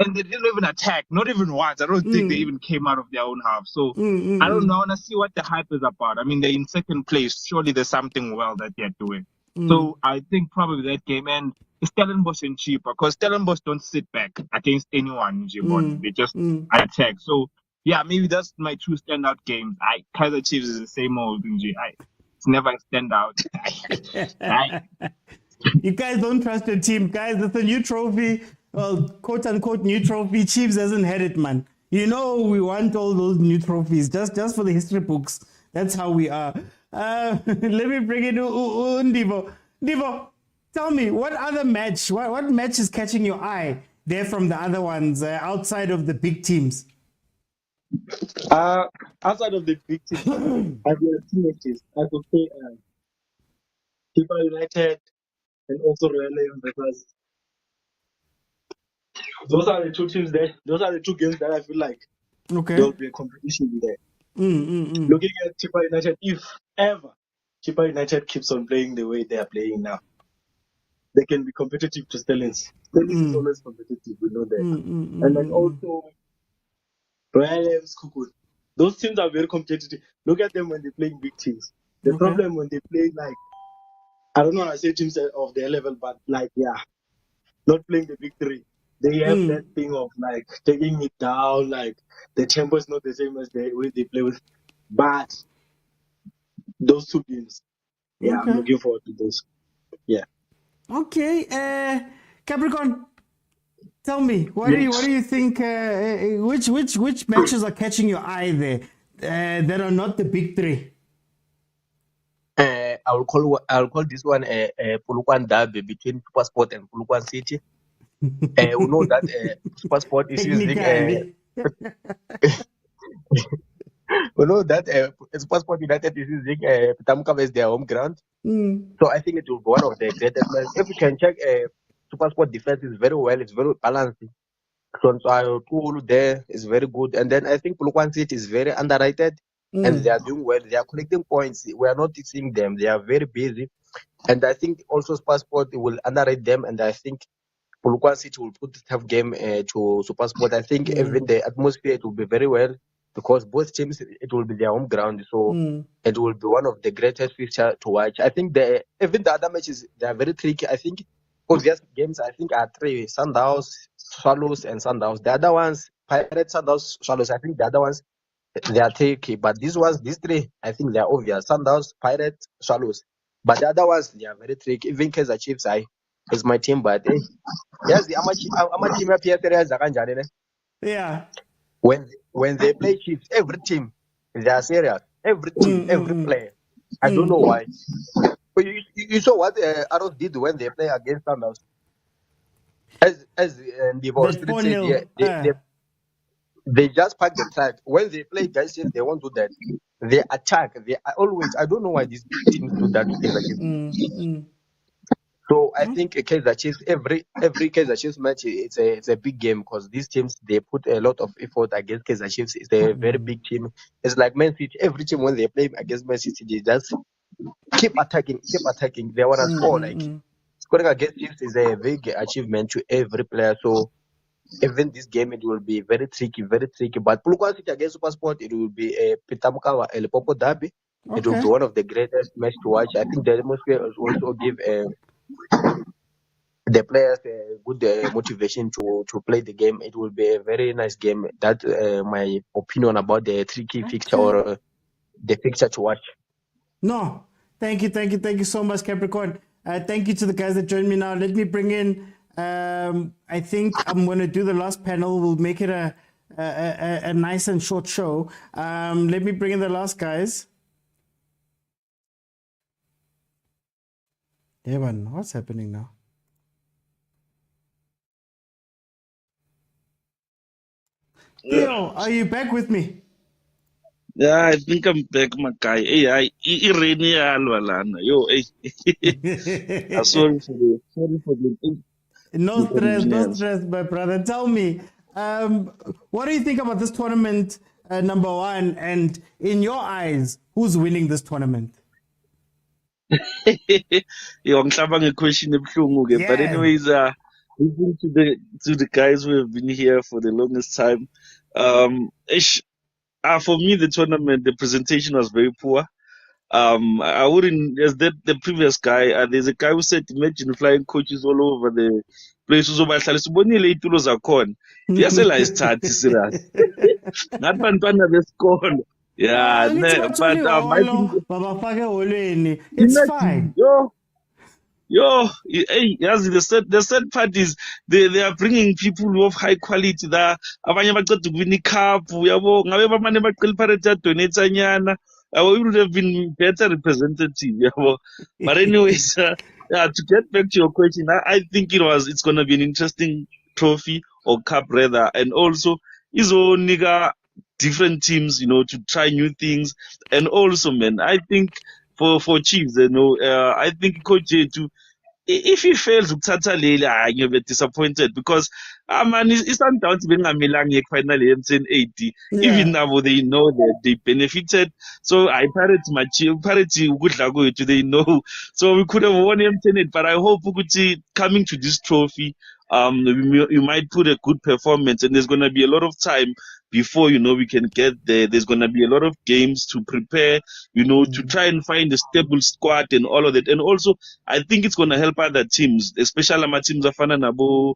And they didn't even attack, not even once. I don't think they even came out of their own half. So I don't know. I want to see what the hype is about. I mean, they're in second place. Surely there's something well that they're doing. So I think probably that game, and Stellenbosch and cheaper because Stellenbosch don't sit back against anyone. They just attack. So Yeah, maybe that's my two standout games. Kaizer Chiefs is the same old thing. It's never a standout. I, You guys don't trust your team, guys. It's a new trophy, well, quote unquote new trophy. Chiefs hasn't had it, man. You know we want all those new trophies just for the history books. That's how we are. Let me bring in Ndivo. Ndivo, tell me what other match? What match is catching your eye there from the other ones outside of the big teams? Outside of the big teams, I've got two matches. I could say People United and also Royal Lions, because those are the two teams there. Those are the two games that I feel like there Okay. will be a competition there. Mm. Looking at Chipa United, if ever Chipa United keeps on playing the way they are playing now, they can be competitive to Stellings. Stellings is always competitive, we know that. And then also Royal Lions, Kukul. Those teams are very competitive. Look at them when they're playing big teams. The Okay. problem when they play like, I don't know how to say teams of their level, but like, yeah, not playing the big three. They have that thing of like taking it down, like the tempo is not the same as the way they play with. But those two games, yeah, I'm Okay. looking forward to those. Yeah. Okay. Capricorn, tell me, what do Yes. you think? Which matches are catching your eye there that are not the big three? I'll call this one a Polokwane derby between SuperSport and Polokwane City. We know that SuperSport is using Technically. we know that SuperSport United is using Pitamuka as their home ground. So I think it will be one of the greatest matches. If you can check, SuperSport defense is very well. It's very balanced. So Kulu there is very good, and then I think Polokwane City is very underrated, and they are doing well. They are collecting points. We are not seeing them. They are very busy, and I think also SuperSport will underrate them, and I think Polokwane City will put the tough game to SuperSport. I think even the atmosphere it will be very well because both teams it will be their home ground, so it will be one of the greatest fixture to watch. I think even the other matches they are very tricky. I think obvious games I think are three: Sundowns, Swallows, and Sundowns. The other ones, Pirates, Sundowns, Swallows. I think the other ones they are tricky, but these three, I think they are obvious: Sundowns, Pirates, Swallows. But the other ones they are very tricky. Even Kaizer Chiefs, is my team, but yes, the team up here kanjani ne? Yeah. When they play Chiefs, every team they are serious. Every team, every player. I don't know why. But you saw what Arrows did when they play against Sundowns. As the That Street said, 4-0. yeah, they just pack the track. When they play guys, they won't do that. They attack. They are always. I don't know why these teams do that to Kaizer Chiefs. So I think Kaizer Chiefs, every Kaizer Chiefs match, it's a big game because these teams they put a lot of effort against Kaizer Chiefs. It's a very big team. It's like Man City. Every team when they play against Man City, they just keep attacking. They wanna score. Like scoring against Chiefs is a big achievement to every player. So even this game it will be very tricky, very tricky. But Polokwane City against SuperSport, it will be a Pitamukawa El Popo derby. It will be Okay. one of the greatest match to watch. I think the atmosphere will also give the players good motivation to play the game. It will be a very nice game. That's my opinion about the tricky fixture Okay. or the fixture to watch. No. Thank you so much, Capricorn. Thank you to the guys that joined me now. Let me bring in. I think I'm going to do the last panel. We'll make it a nice and short show. Let me bring in the last guys. Evan, what's happening now? Theo, are you back with me? Yeah, I think I'm back, my guy. Hey, I rainy alwalana. Yo, hey. Sorry for the No inconvenience. stress, my brother. Tell me, what do you think about this tournament, number one? And in your eyes, who's winning this tournament? Yo, ngicabanga question ebuhlungu ke. But Yeah. anyways, listening to the guys who have been here for the longest time. For me, the tournament, the presentation was very poor. I wouldn't. As the previous guy, there's a guy who said, imagine flying coaches all over the place. Uzobahlala sibonile itulo zakhona. Yasela isithathe serious. Not bantwana besikolo. Yeah, Angithi bathole I think iholo babafake eholweni. It's imagine, fine. hey, yes, the sad part is they are bringing people of high quality that abanye baqeda ukuwina icup yabo ngabe bamane baqela Pirates donate nyana it would have been better representative yabo. But anyways, yeah, to get back to your question, I think it's going to be an interesting trophy or cup rather, and also izo nigga different teams, to try new things. And also, man, I think for Chiefs, I think Coach J too, if he fails ukuthatha leli you'll be disappointed because man i-Sundowns bengamelanga finally ye-1080 even now they know that they benefited, so Pirates Pirates ukudla kwethu they know, so we could have won M10, but I hope ukuthi coming to this trophy you might put a good performance, and there's going to be a lot of time before we can get there. There's going to be a lot of games to prepare, to try and find a stable squad and all of that. And also I think it's going to help other teams, especially my teams afana nabo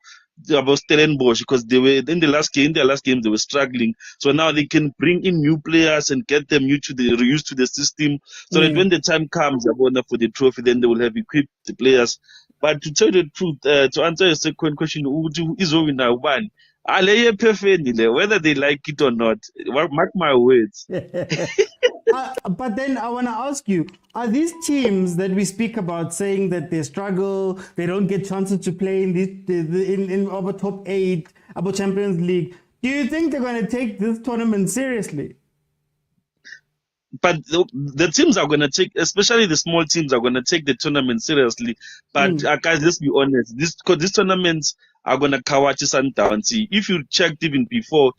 about Stellenbosch, because they were in their last game they were struggling. So now they can bring in new players and get them used to the system, so that when the time comes for the trophy, then they will have equipped the players. But to tell you the truth, to answer your second question, who is winner one? Whether they like it or not, mark my words. But then I want to ask you, are these teams that we speak about saying that they struggle, they don't get chances to play in our top 8, about Champions League, do you think they're going to take this tournament seriously? But the teams are going to take, especially the small teams, are going to take the tournament seriously. But guys, let's be honest, these tournaments are going to Kawachi Sundowns. If you checked even before,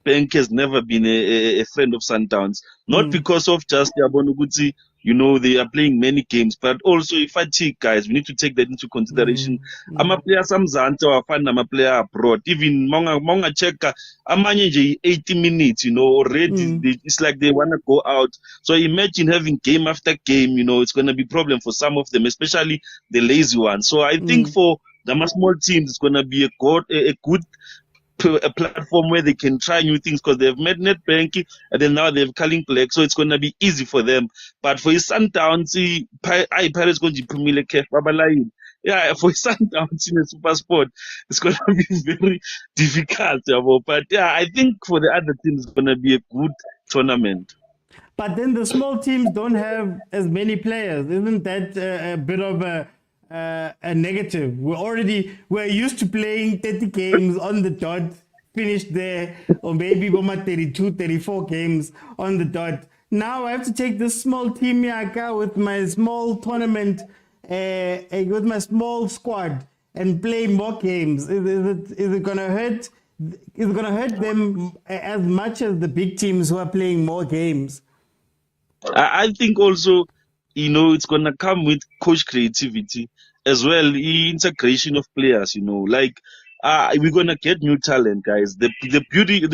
Bank has never been a friend of Sundowns. Not because of just the Abonuguti, they are playing many games, but also if fatigue, guys, we need to take that into consideration. I'm a player, some Zanta, I'm a player abroad. Even Monga Cheka, I'm 80 minutes, already. It's like they want to go out. So imagine having game after game, it's going to be a problem for some of them, especially the lazy ones. So I think for the small teams, it's going to be a good a platform where they can try new things, because they've made net banking and then now they've calling Black, so it's going to be easy for them. But for his Sundowns, Pirates going to Premier League, yeah, for his Sundowns in a super sport, it's going to be very difficult. But yeah, I think for the other teams, it's going to be a good tournament. But then the small teams don't have as many players. Isn't that a bit of a negative? We're used to playing 30 games on the dot, finished there, or maybe 32, 34 games on the dot. Now I have to take this small team yaka with my small tournament, with my small squad, and play more games. Is it gonna hurt? Is it gonna hurt them as much as the big teams who are playing more games? I think also, it's going to come with coach creativity as well, integration of players, like we're going to get new talent, guys. The beauty of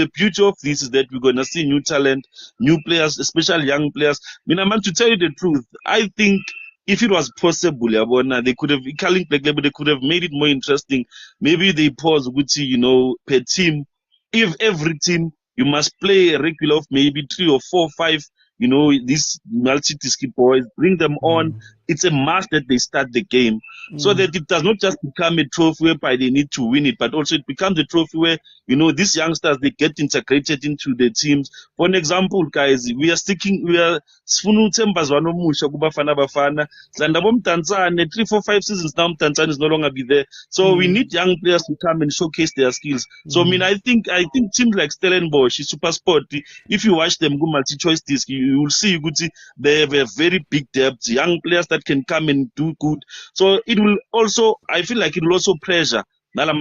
this is that we're going to see new talent, new players, especially young players. I mean, to tell you the truth, I think if it was possible, they could have, they could have made it more interesting. Maybe they pause, per team. If every team, you must play a regular of maybe 3 or 4 or 5, these multi-disky boys, bring them on. It's a must that they start the game, so that it does not just become a trophy whereby they need to win it, but also it becomes a trophy where, these youngsters, they get integrated into the teams. For an example, guys, we are Sifuna uThembazwana omusha kuBafana Bafana. Zandabo Mtanzane, 3, 4, 5 seasons now, Mtanzane is no longer be there. So we need young players to come and showcase their skills. So I think teams like Stellenbosch, Super Sport, if you watch them go multi-choice disc, you will see they have a very big depth, young players that can come and do good. So it will also, I feel like it will also pressure to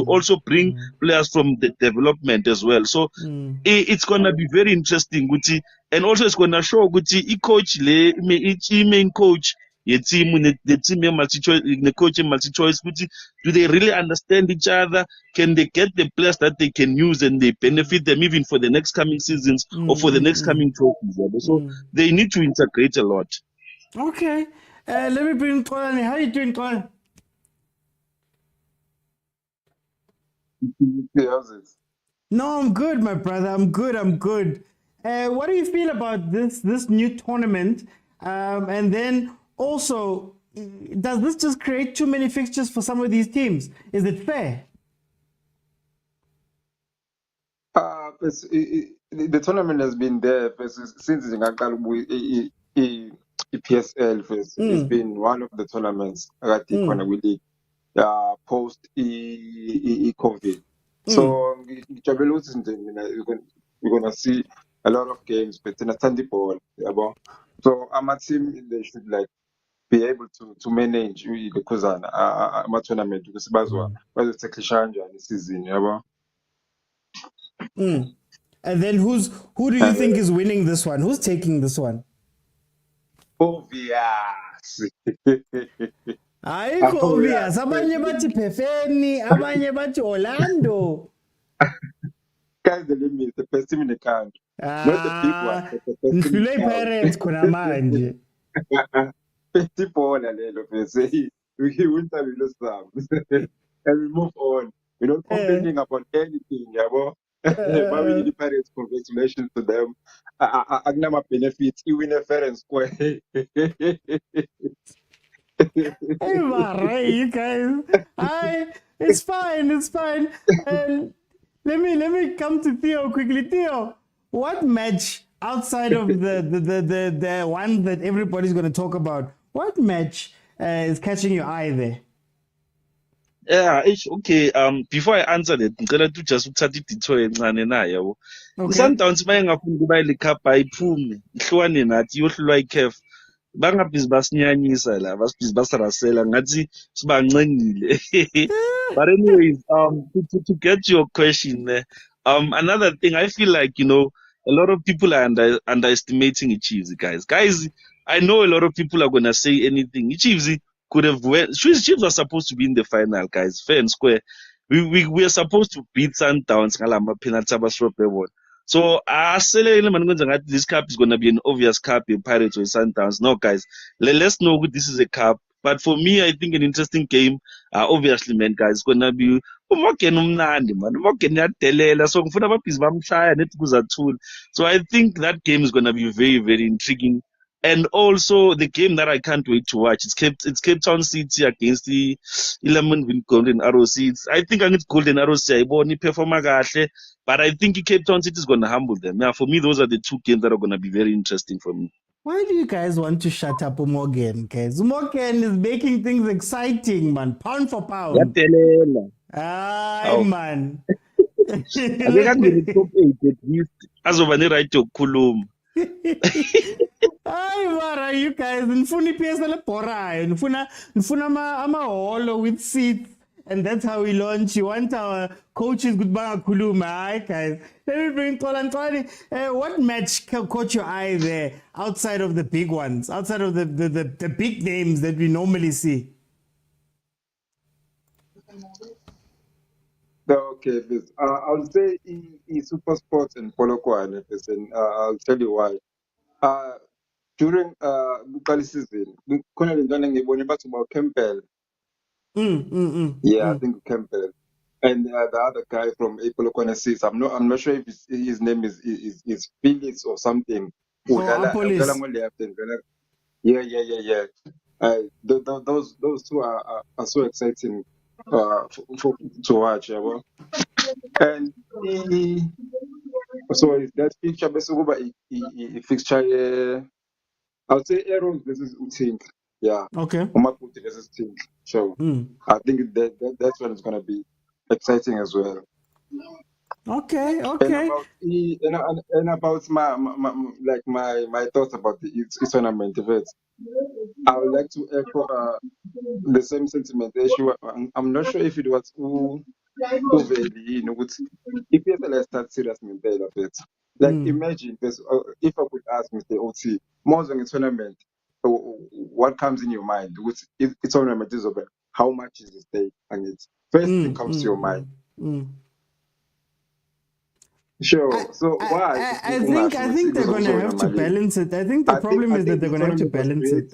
also bring players from the development as well. So it's going to be very interesting, and also it's going to show main coach team, the team multi-choice, the coach multi-choice. Do they really understand each other? Can they get the players that they can use and they benefit them even for the next coming seasons or for the next coming trophies? So they need to integrate a lot. Okay. Let me bring Tolani. How you doing, Tolani? How's it? No, I'm good, my brother. I'm good. I'm good. What do you feel about this new tournament? And then also, does this just create too many fixtures for some of these teams? Is it fair? The tournament has been there since PSL first. It's been one of the tournaments akade khona kwi-league post COVID. So ngijabula ukuthi nje mina we're gonna see a lot of games but sinathanda ibhola yabo. So team they should like be able to manage ilokhuzana ama-tournament ukuthi bazotacklisha kanjani isizini yabo. And then who do you think is winning this one? Who's taking this one? Obvious. Ayikho obvious. Abanye bathi Phefeni, abanye bathi Orlando. Guys, the limit, the best team in the country. Not the big one, but the best team in the Pirates khona manje. People lelo bese. We win time, we lose some. And we move on. We're not complaining about anything, yabo. But we need the Pirates, congratulations to them. Agnama benefits, you win a fair and square. Hey, Mara, you guys. It's fine. It's fine. And let me come to Theo quickly. Theo, what match outside of the one that everybody's going to talk about? What match is catching your eye there? Yeah, okay. Before I answer that, ngicela to just ukuthatha idetour encane naye yabo. iSundowns bayengafuni ukuba iLeague ayiphume ihlukane nathi iyohlulwa iCAF. Bangabhizi basinyanyisa la, basibhizi basirasela ngathi sibancengile. But anyways, to get to your question, another thing I feel like a lot of people are underestimating Chiefs, guys. Guys, I know a lot of people are gonna say anything. Chiefs could have Chiefs are supposed to be in the final, guys. Fair and square. We are supposed to beat Sundowns ngalama penalty abasrope one. So this cup is gonna be an obvious cup in Pirates or Sundowns. No, guys, let's know this is a cup. But for me, I think an interesting game. Obviously, man, guys, it's gonna be uMorgan umnandi, man. uMorgan uyadelela. So ngifuna ababhizi bamshaya nethi kuzathula. So I think that game is gonna be very, very intriguing. And also the game that I can't wait to watch. It's Cape Town City against the Lemon Golden Arrows. I think I need Golden Arrows. Perform kahle, but I think Cape Town City is gonna humble them. Yeah, for me, those are the two games that are gonna be very interesting for me. Why do you guys want to shut up Morgan, guys? Morgan is making things exciting, man. Pound for pound. Ay, man. Akekangene top 8 at least azoba ne-right yokukhuluma. Hayi mara, you guys, nifuna iPSL ebhorayo, nifuna amaholo with seats, and that's how we launch. You want our coaches good bangakhuluma. Hi guys, let me bring Tolani. What match caught your eye there outside of the big ones, outside of the big names that we normally see? Okay, I'll say Super Sports and Polokwane, and I'll tell you why. During Bukali season, khona le ntwana ngiyibone bathi about Campbell. I think Campbell. And the other guy from Polokwane Seas, I'm not sure if his name is Felix or something. Udlala ngo-left and yeah. Those two are so exciting to watch, yeah. And so that picture basically fixture. I would say Aaron versus Utink. Yeah. Okay. Umaputi versus Tink. So I think that's when it's gonna be exciting as well. Okay. And about my thoughts about the tournament events, I would like to echo the same sentiment issue. I'm not sure if it was Uveli, if you start serious mental of it. Like imagine this, if I could ask Mr. OT, more than a tournament, what comes in your mind? It's on a how much is the stake? And it's first thing comes to your mind. Sure. So why? I think they're going to have to balance it. I think the problem is that they're going to have to balance it.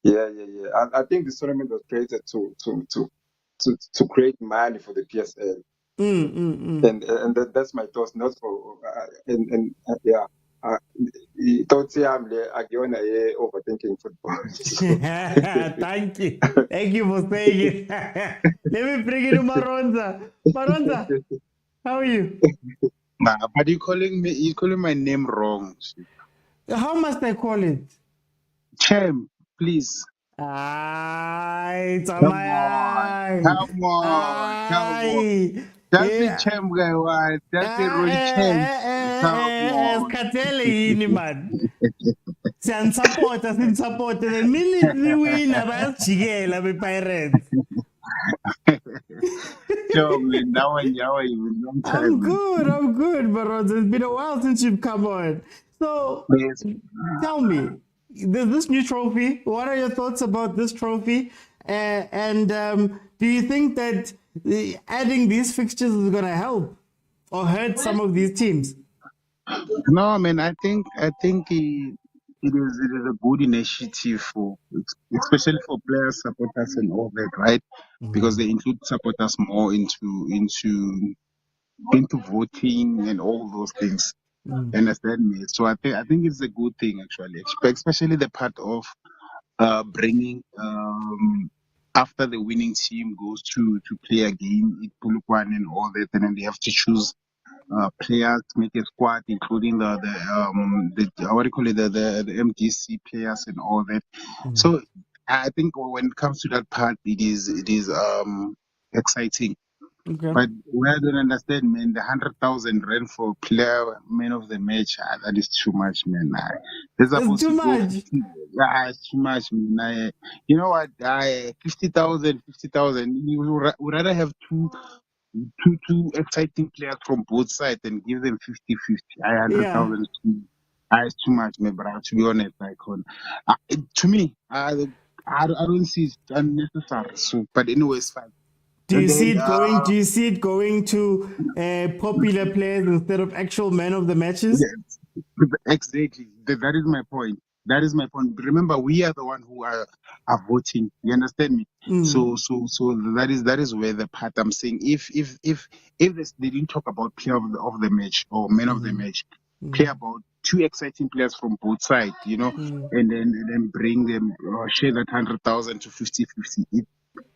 Yeah. I think this tournament was created to create money for the PSL, and that's my thoughts, not for yeah. Thoughts I'm again overthinking football. So. Thank you for saying it. Let me bring it to Maronza. Maronza, how are you? Nah, but you're calling my name wrong. How must I call it? Chem, please. Ay, Come on. That's the Yeah. Chem guy, why? That's the Roy Chem. Come on. Sikhathele yini man? Siyanisupporta, sinisupporta. The minute we win, bayasijikela be-Pirates. Yo, man, now I even long time. I'm good, Maronza. It's been a while since you've come on. So, Yes. tell me, there's this new trophy. What are your thoughts about this trophy? And do you think that adding these fixtures is going to help or hurt some of these teams? No, man, I think it is a good initiative for, especially for players, supporters, and all that, right? Because they include supporters more into voting and all those things. Understand me? So I think it's a good thing actually, especially the part of bringing after the winning team goes to play a game in Polokwane and all that, and then they have to choose players, make a squad, including the what do you call it, the MDC players and all that. So I think when it comes to that part, it is exciting. Okay. But where I don't understand, man, the 100,000 rand for player man of the match, that is too much, man. They're supposed It's too to go much. 50, it's too much, man. You know what? 50,000. You would rather have two exciting players from both sides and give them 50-50. Yeah. 100,000 it's too much, man, bro. To be honest, to me, I don't see it unnecessary. So, but anyway, it's fine. Do And you see then, it going? Do you see it going to popular players instead of actual men of the matches? exactly. That is my point. That is my point. Remember, we are the one who are voting. You understand me? So that is where the part I'm saying. If they didn't talk about player of the match or man of the match, play about two exciting players from both sides, and then bring them, share that 100,000 to 50-50.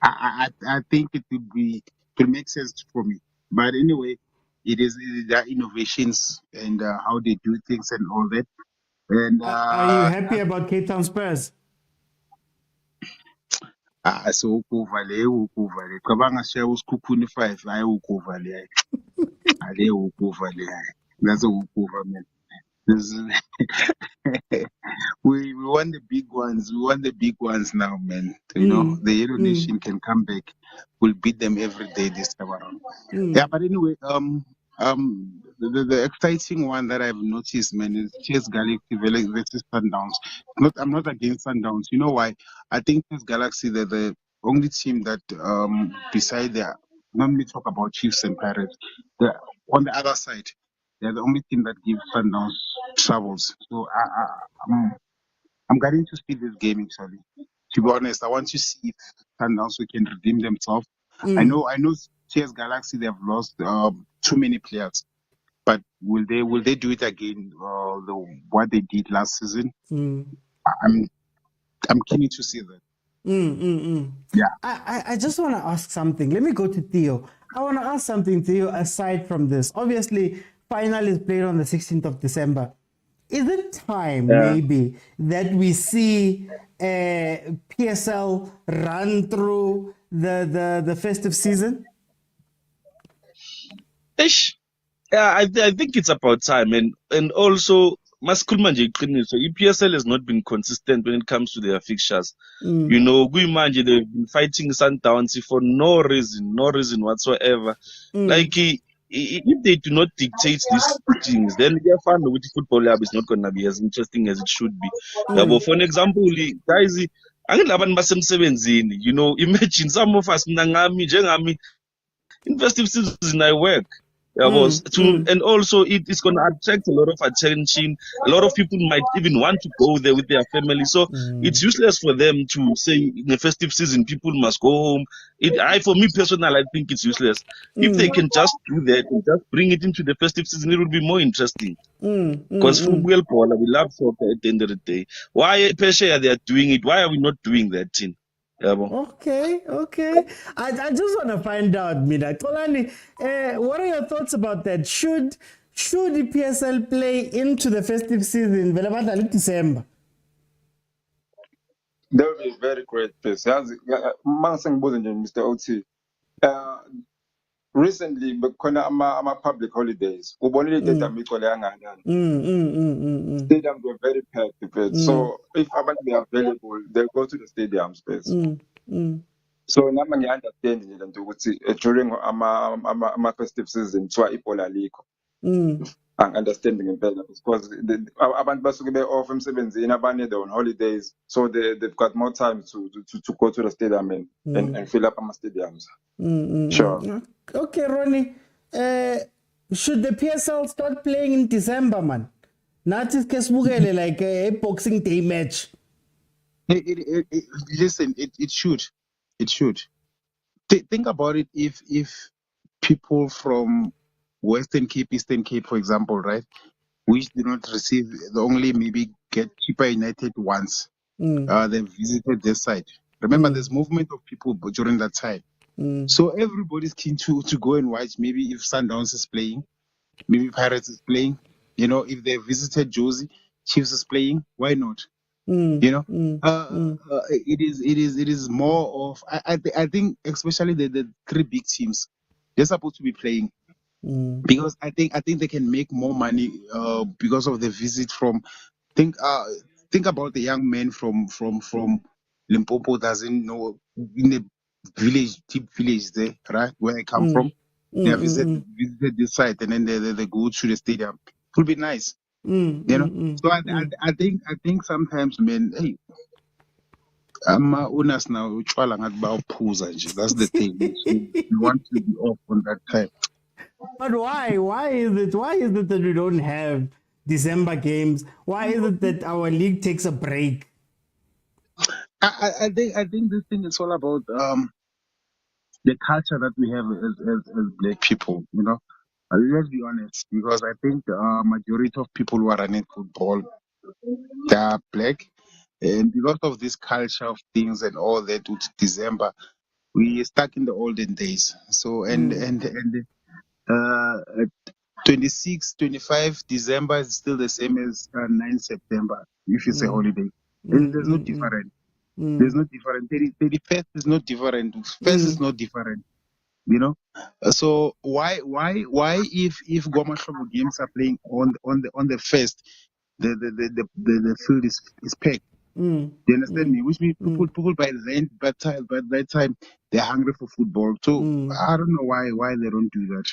I think it will make sense for me. But anyway, it is their innovations and how they do things and all that. And Are you happy about Cape Town Spurs? so ukuvale cabanga share usikhukhuni 5 hayi ukuvale ale ukuvale that's ukuva man. We want the big ones. We want the big ones now, man. The Yellow Nation can come back. We'll beat them every day this time around. Yeah, but anyway, the exciting one that I've noticed, man, is Chess Galaxy versus Sundowns. I'm not against Sundowns. You know why? I think Chess Galaxy, they're the only team that beside their normally talk about Chiefs and Pirates. On the other side, they're the only team that gives Sundowns troubles. So I'm getting to see this game actually. To be honest, I want to see if Sundowns can redeem themselves. I know CS Galaxy they have lost too many players, but will they do it again? What they did last season? I'm keen to see that. Yeah. I just want to ask something. Let me go to Theo. I want to ask something, Theo, aside from this. Obviously, final is played on the 16th of December. Is it time, maybe, that we see PSL run through the festive season? Ish. Yeah, I think it's about time, and also Maskulman so EPSL has not been consistent when it comes to their fixtures. Guimanje they've been fighting Sundowns for no reason whatsoever. Like if they do not dictate these things, then we find that the football lab is not going to be as interesting as it should be. Yabo, for an example, guys, angithi labantu basemsebenzini, imagine some of us, njengami, in festive season I work. And also it's going to attract a lot of attention. A lot of people might even want to go there with their family. So it's useless for them to say in the festive season people must go home. For me personally, I think it's useless. If they can just do that and just bring it into the festive season, it would be more interesting. Because football, we love soccer at the end of the day. Why Pesha they are doing it? Why are we not doing that thing? Okay. I just want to find out, Mina. Tolani, what are your thoughts about that? Should the PSL play into the festive season? Velabata December. That would be a very great place. Mansang Mr. OT. Recently, but I'm a public holidays. Stadiums were very packed. So if they are available, they go to the stadium space. So now I understand during my festive season, so ipola liko. I'm understanding impela because abantu basuke be off emsebenzini abanye they're on holidays, so they've got more time to go to the stadium and fill up our stadiums. Sure. Okay, Ronnie. Should the PSL start playing in December, man? Not just kesbugele like a Boxing Day match. Listen, it should. It should. Think about it. If people from Western Cape, Eastern Cape, for example, right, which do not receive, they only maybe get Chippa United once. They visited this site. Remember, there's movement of people during that time. So everybody's keen to go and watch. Maybe if Sundowns is playing, maybe Pirates is playing. If they visited Josie, Chiefs is playing. Why not? It is more of I think especially the three big teams, they're supposed to be playing because I think they can make more money because of the visit from think about the young man from Limpopo doesn't know in the village, deep village there, right, where I come from. They have visited this site and then they go to the stadium. It will be nice. So I think sometimes, man, hey, unas now utshwala ngathi bayawuphuza nje. That's the thing. So we want to be off on that time. But why? Why is it that we don't have December games? Why is it that our league takes a break? I think this thing is all about the culture that we have as black people. Let's be honest, because I think the majority of people who are running football, they are black, and because of this culture of things and all that, with December, we stuck in the olden days. So and 26, 25 December is still the same as 9 September if it's a holiday. There's no different. There's no different. 31st is not different. First is not different. So why if Goma Shobo games are playing on the first, the field is packed. Do you understand me? Which means people by that time they're hungry for football. So I don't know why they don't do that.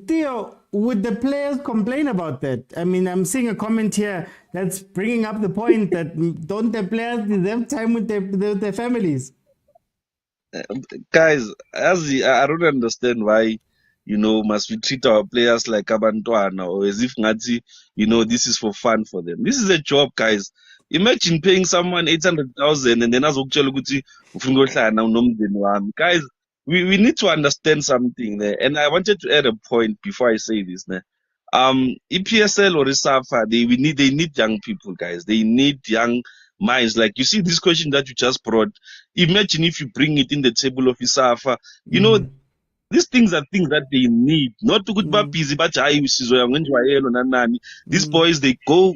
Theo, would the players complain about that? I mean, I'm seeing a comment here that's bringing up the point that don't the players deserve time with their families? Guys, I don't understand why, must we treat our players like abantwana or as if ngati, this is for fun for them. This is a job, guys. Imagine paying someone 800,000 and then azokutshela ukuthi ufuna ukuyohlala unomndeni wami. Guys, we need to understand something there. And I wanted to add a point before I say this. EPSL or ISAFA, they need young people, guys. They need young minds. Like you see this question that you just brought. Imagine if you bring it in the table of ISAFA. These things are things that they need. Not to good busy, but these boys they go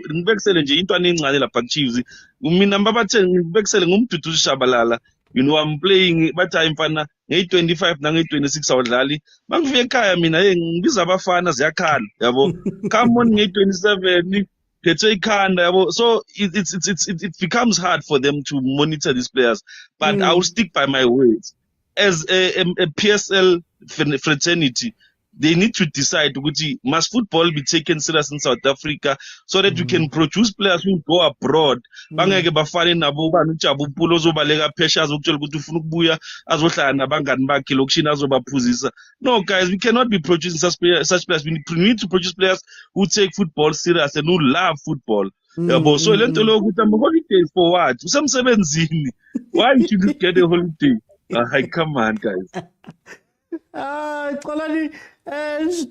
I'm playing but I'm fana 25 na 26 awudlali mangifike ekhaya mina ngibiza abafana ziyakhala yabo come on 27 phethwe ikhanda yabo. So it becomes hard for them to monitor these players, but I will stick by my words as a PSL fraternity. they need to decide must football be taken serious in South Africa so that we can produce players who go abroad. Bangeke bafane nabo banujabu pulo zobaleka phesha azokutshela ukuthi ufuna ukubuya azohlala nabangani bakhe lokishini azobaphuzisa. No guys, we cannot be producing such players. We need to produce players who take football serious and who love football. Yabo, so lento lo ukuthi holiday for what? Usemsebenzini. Why did you get a holiday? Come on guys. Xolani,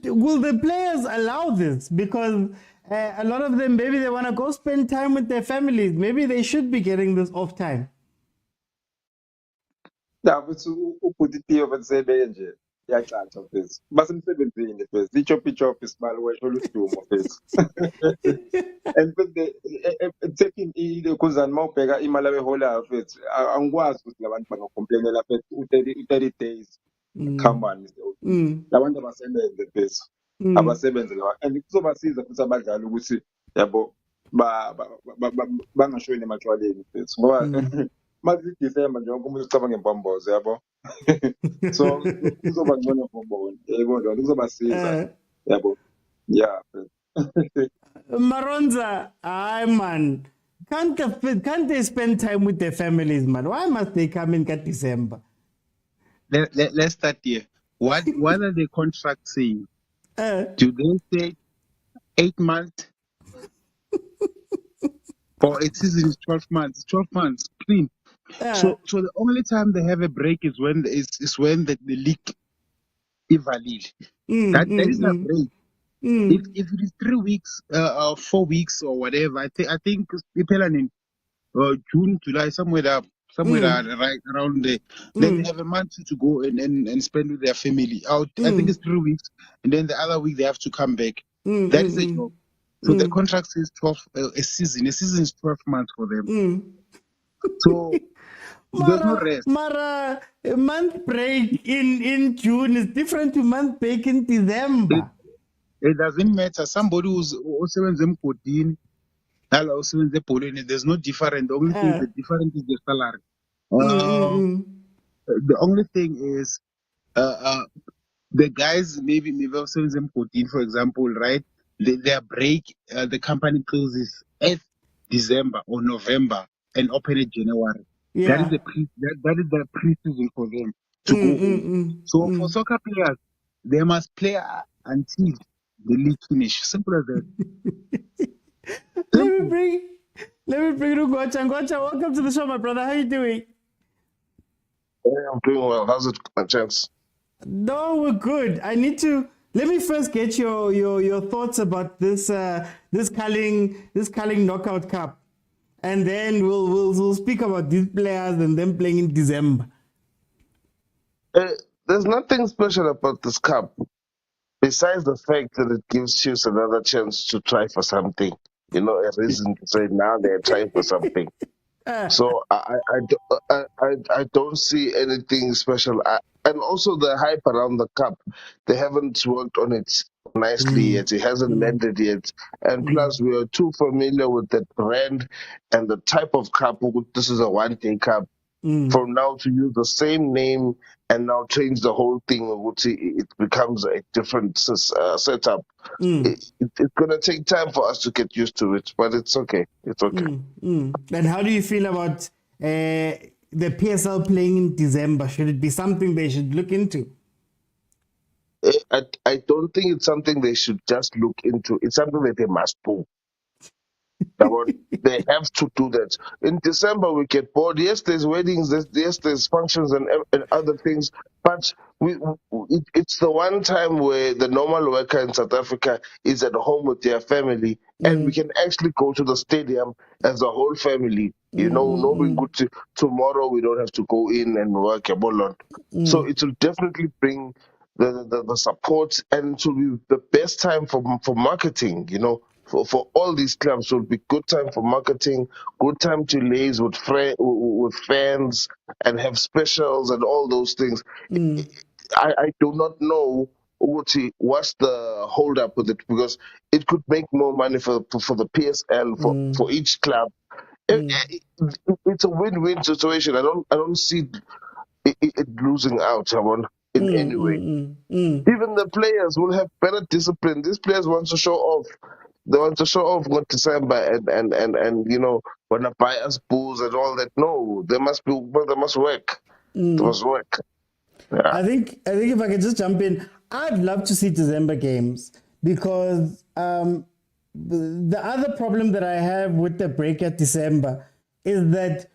will the players allow this? Because a lot of them, maybe they want to go spend time with their families. Maybe they should be getting this off time. Ya futhi ubhutitiyo bese nje yacaca mfethu. Basemsebenzini mfethu. Ichopi sibali wesho ludumo mfethu. And taking the kuzani mawubheka imali abeholayo mfethu. Angikwazi ukuthi labantu bangacomplainela mfethu u30 days. Come on mfethu. Labantu abasebenze mfethu. Abasebenze la and kuzobasiza futhi abadlali ukuthi yabo bangashoyini ematshwaleni mfethu ngoba makuthi December nje wonke umuntu ucabanga ngempombozo yabo. So kuzoba ngcono for bona yebo nje kuzobasiza yabo. Yeah. Maronza, man, can't they spend time with their families, man? Why must they come in December? Let's start here. What are the contracts saying? Do they say 8 months? Or a season is 12 months. 12 months clean. So the only time they have a break is when the league is valid. That is a break. If it is 3 weeks, 4 weeks or whatever, I think people are in June, July, somewhere right around there. Then they have a month to go and spend with their family out. I think it's 3 weeks, and then the other week they have to come back. That is a job. So the contract says 12 a season. A season is 12 months for them. So there's no rest. Mara, a month break in June is different to month break in December. It doesn't matter. Somebody who's also in them coding, also in the polling, there's no different. The only thing the different is the salary. The only thing is the guys maybe also in them coding, for example, right? Their break, the company closes at December or November and open in January. Yeah. That is the pre-season for them to go home. So for soccer players, they must play until the league finish. Simple as that. Let me bring Ngocha. Ngocha, welcome to the show, my brother. How you doing? Yeah, I'm doing well. How's it, my chance? No, we're good. Let me first get your thoughts about this Carling Knockout Cup, and then we'll speak about these players and them playing in December. There's nothing special about this cup, besides the fact that it gives Chiefs another chance to try for something. You know, a reason to say now they're trying for something. So I don't see anything special. And also the hype around the cup, they haven't worked on it nicely yet. It hasn't landed yet. And plus, we are too familiar with that brand and the type of cup. This is a one-day cup. From now to use the same name and now change the whole thing, it becomes a different setup. It's going to take time for us to get used to it, but it's okay. It's okay. And how do you feel about the PSL playing in December? Should it be something they should look into? I don't think it's something they should just look into. It's something that they must do. They have to do that. In December, we get bored. Yes, there's weddings, yes, there's functions and other things, but it's the one time where the normal worker in South Africa is at home with their family, and we can actually go to the stadium as a whole family. You know, knowing good tomorrow we don't have to go in and work a lot. So it will definitely bring the support, and it will be the best time for marketing. You know. For all these clubs, it will be good time for marketing, good time to liaise with fans and have specials and all those things. I do not know what's the hold up with it, because it could make more money for the PSL for each club. It's a win-win situation. I don't see it losing out. in any way. Even the players will have better discipline. These players want to show off. They want to show off what December and wanna buy us booze and all that. No, they must work. They must work. Yeah. I think if I could just jump in, I'd love to see December games because the other problem that I have with the break at December is that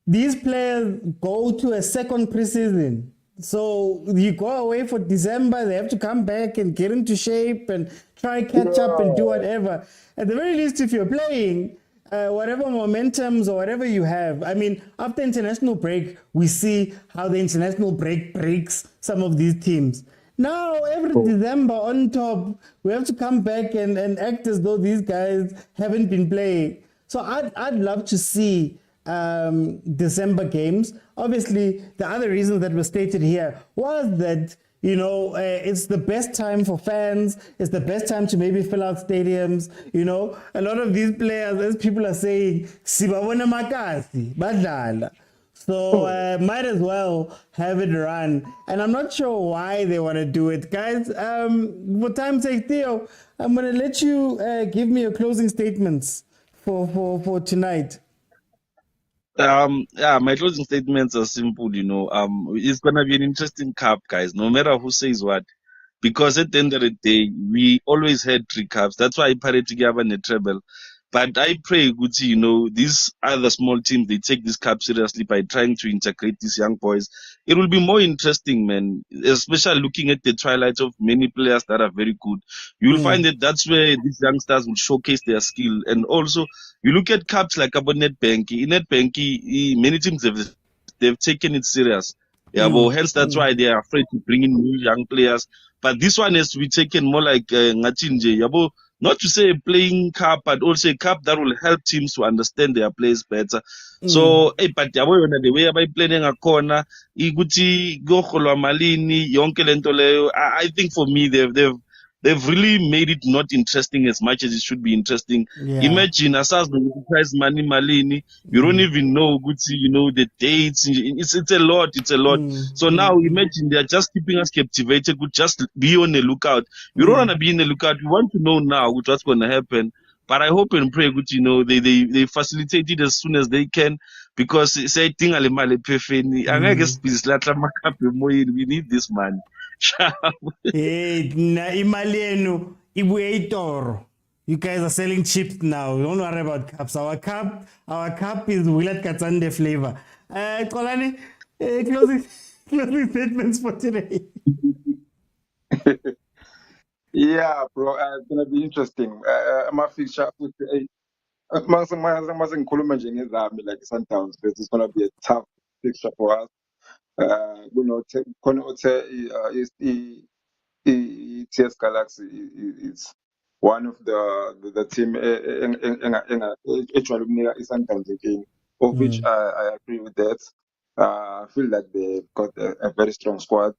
these players go to a second preseason. So you go away for December, they have to come back and get into shape and try catch up and do whatever. At the very least, if you're playing, whatever momentums or whatever you have. I mean, after international break, we see how the international break breaks some of these teams. Now, every December on top, we have to come back and act as though these guys haven't been playing. So I'd love to see December games. Obviously, the other reason that was stated here was that it's the best time for fans. It's the best time to maybe fill out stadiums. A lot of these players, as people are saying, sibabona makasi badlala. So might as well have it run. And I'm not sure why they want to do it. Guys, for time's sake, Theo, I'm going to let you give me your closing statements for tonight. My closing statements are simple, it's gonna be an interesting cup, guys, no matter who says what. Because at the end of the day, we always had 3 cups. That's why I parted together in a treble. But I pray, Gucci, these other small teams, they take this cup seriously by trying to integrate these young boys. It will be more interesting, man, especially looking at the twilight of many players that are very good. You will find that that's where these youngsters will showcase their skill. And also, you look at cups like about NetBank. In NetBank, many teams they've taken it serious. Hence that's why they are afraid to bring in new young players. But this one has to be taken more like Ngatinje, not to say a playing cup, but also a cup that will help teams to understand their players better. So, but the way by playing a corner, iguti go malini, yonke lento leyo. I think for me they've really made it not interesting as much as it should be interesting. Yeah. Imagine asas the prize money malini, you don't even know the dates. It's a lot. So now imagine they're just keeping us captivated. Could just be on the lookout. You don't want to be in the lookout. You want to know now what's going to happen. But I hope and pray, they facilitate it as soon as they can, because say thing we need this money. Imali yenu ibuye itoro. You guys are selling chips now. Don't worry about cups. Our cup is Willard Katsande flavor. Kolani, closing statements for today. Yeah, bro, it's gonna be interesting. I'm a fixture with ngikhuluma nje ngezami like Sundowns, because it's gonna be a tough fixture for us. Khona TS Galaxy is one of the team ejwayele ukunika i-Sundowns again, of which I agree with that. I feel like they've got a very strong squad.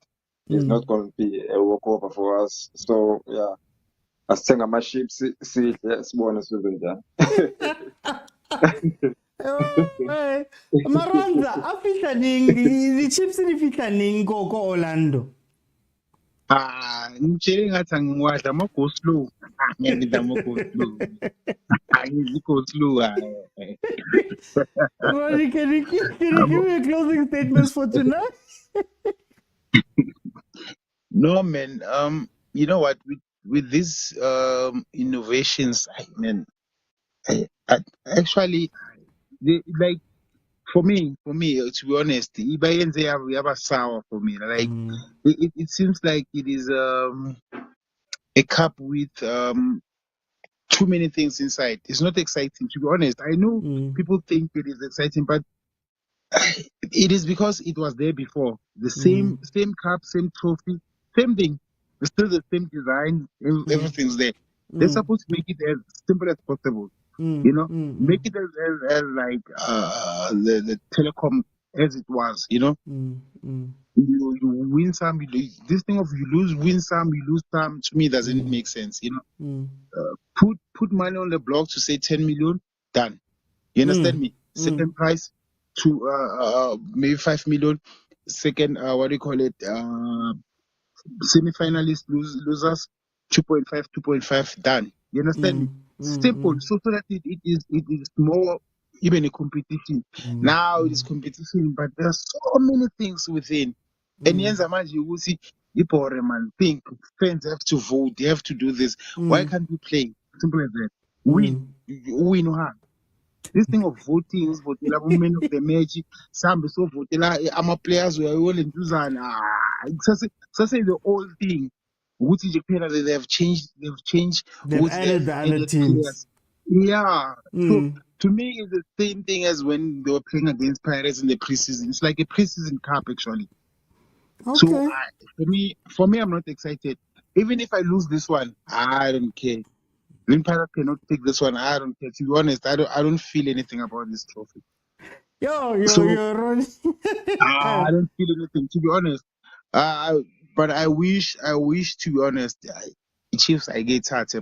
It's not going to be a walkover for us. So yeah, asithenga ama-ships sidle sibone sizenjani. Maronza, afihla ningi, the chips nifihla ningi ko Orlando. Ngitshele ngathi angiwadla ama-go slow. Ngiyadla ama-go slow. Angidli-go slow. Ronnie, can you give me a closing statements for tonight? No, man. You know what? With these innovations, actually, like for me, to be honest, ibayenze yaba sour for me. Like it seems like it is a cup with too many things inside. It's not exciting, to be honest. I know people think it is exciting, but it is because it was there before. The same cup, same trophy, same thing. It's still the same design. Everything's there. They're supposed to make it as simple as possible. Make it as like the telecom as it was. You win some, you lose. This thing of win some, you lose some. To me, doesn't make sense. Put money on the block to say 10 million, done. You understand me? Second price to maybe 5 million. Second, what do you call it? semi-finalists, losers, 2.5, 2.5, done. You understand me? Simple. So that it is more even a competition. Now it is competition, but there are so many things within. And yenza manje ukuthi ibhore man, think fans have to vote, they have to do this. Why can't we play? Simple as that. Win how? This thing of voting, votela women of the match, some so votela ama-players were all in Susan. Such the old thing. Which is they've changed They've who they added have the other added teams. players. Yeah. So to me it's the same thing as when they were playing against Pirates in the preseason. It's like a preseason cup actually. So Okay. for me, I'm not excited. Even if I lose this one, I don't care. Green Pirate cannot take this one. I don't care. To be honest, I don't feel anything about this trophy. So Ronnie. I don't feel anything. To be honest, but I wish to be honest, Chiefs I get hurt.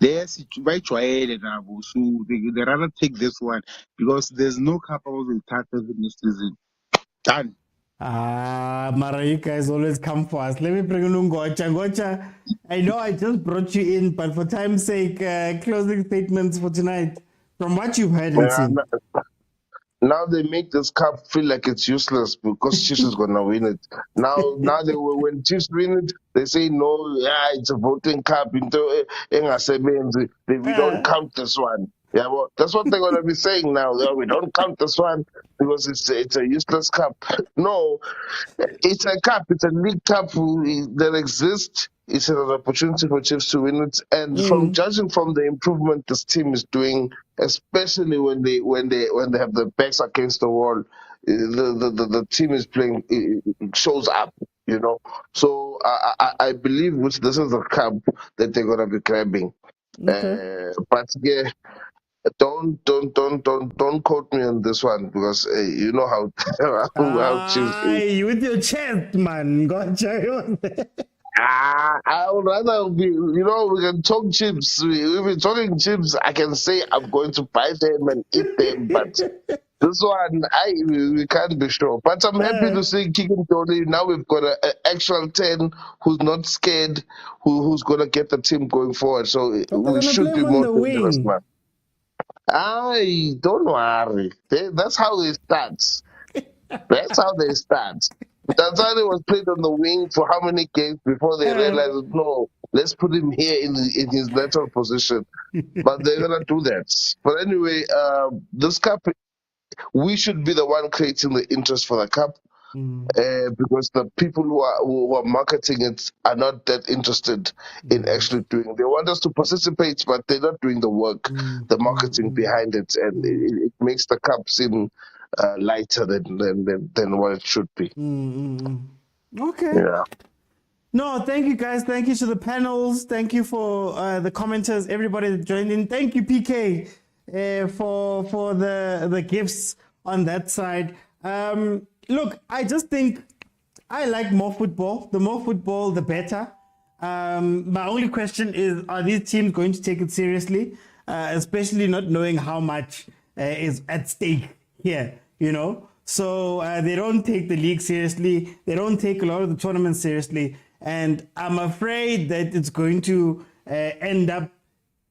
Yes, by trial now, so they rather take this one because there's no capable with Tata in this season. Done. Mara, you guys always come for us. Let me bring in Ngocha. Ngocha, I know I just brought you in, but for time's sake, closing statements for tonight. From what you've heard and Yeah, seen. now they make this cup feel like it's useless because Chiefs is gonna win it. Now when Chiefs win it, they say no, yeah, it's a voting cup. We don't count this one. Yeah, well, that's what they're gonna be saying now. Yeah, we don't count this one because it's a useless cup. No, it's a cup. It's a league cup that exists. It's an opportunity for Chiefs to win it. And from judging from the improvement this team is doing, especially when they have their backs against the wall, the team is playing it shows up. You know, so I believe this is the cup that they're gonna be grabbing. Okay. But yeah, don't quote me on this one because you know how how Chiefs is. You with your chest, man. Ngocha. I would rather be, we can talk chips. If we're talking chips, I can say I'm going to buy them and eat them. But this one, we can't be sure. But I'm happy to see King Tony. Now we've got an actual 10 who's not scared, who's going to get the team going forward. So But they're we gonna play should be him on more the dangerous, wing. man. Don't worry. That's how it starts. That's how they start. Tanzania was played on the wing for how many games before they realized, no, let's put him here in his natural position. But they're gonna do that. But anyway, this cup, we should be the one creating the interest for the cup. Because the people who are marketing it are not that interested in actually doing. They want us to participate, but they're not doing the work, the marketing behind it, and it makes the cup seem lighter than what it should be. Okay. Yeah. No, thank you guys. Thank you to the panels. Thank you for the commenters, everybody that joined in. Thank you, PK, for the gifts on that side. Look, I just think I like more football. The more football, the better. My only question is, are these teams going to take it seriously? Especially not knowing how much is at stake here, So they don't take the league seriously. They don't take a lot of the tournaments seriously. And I'm afraid that it's going to end up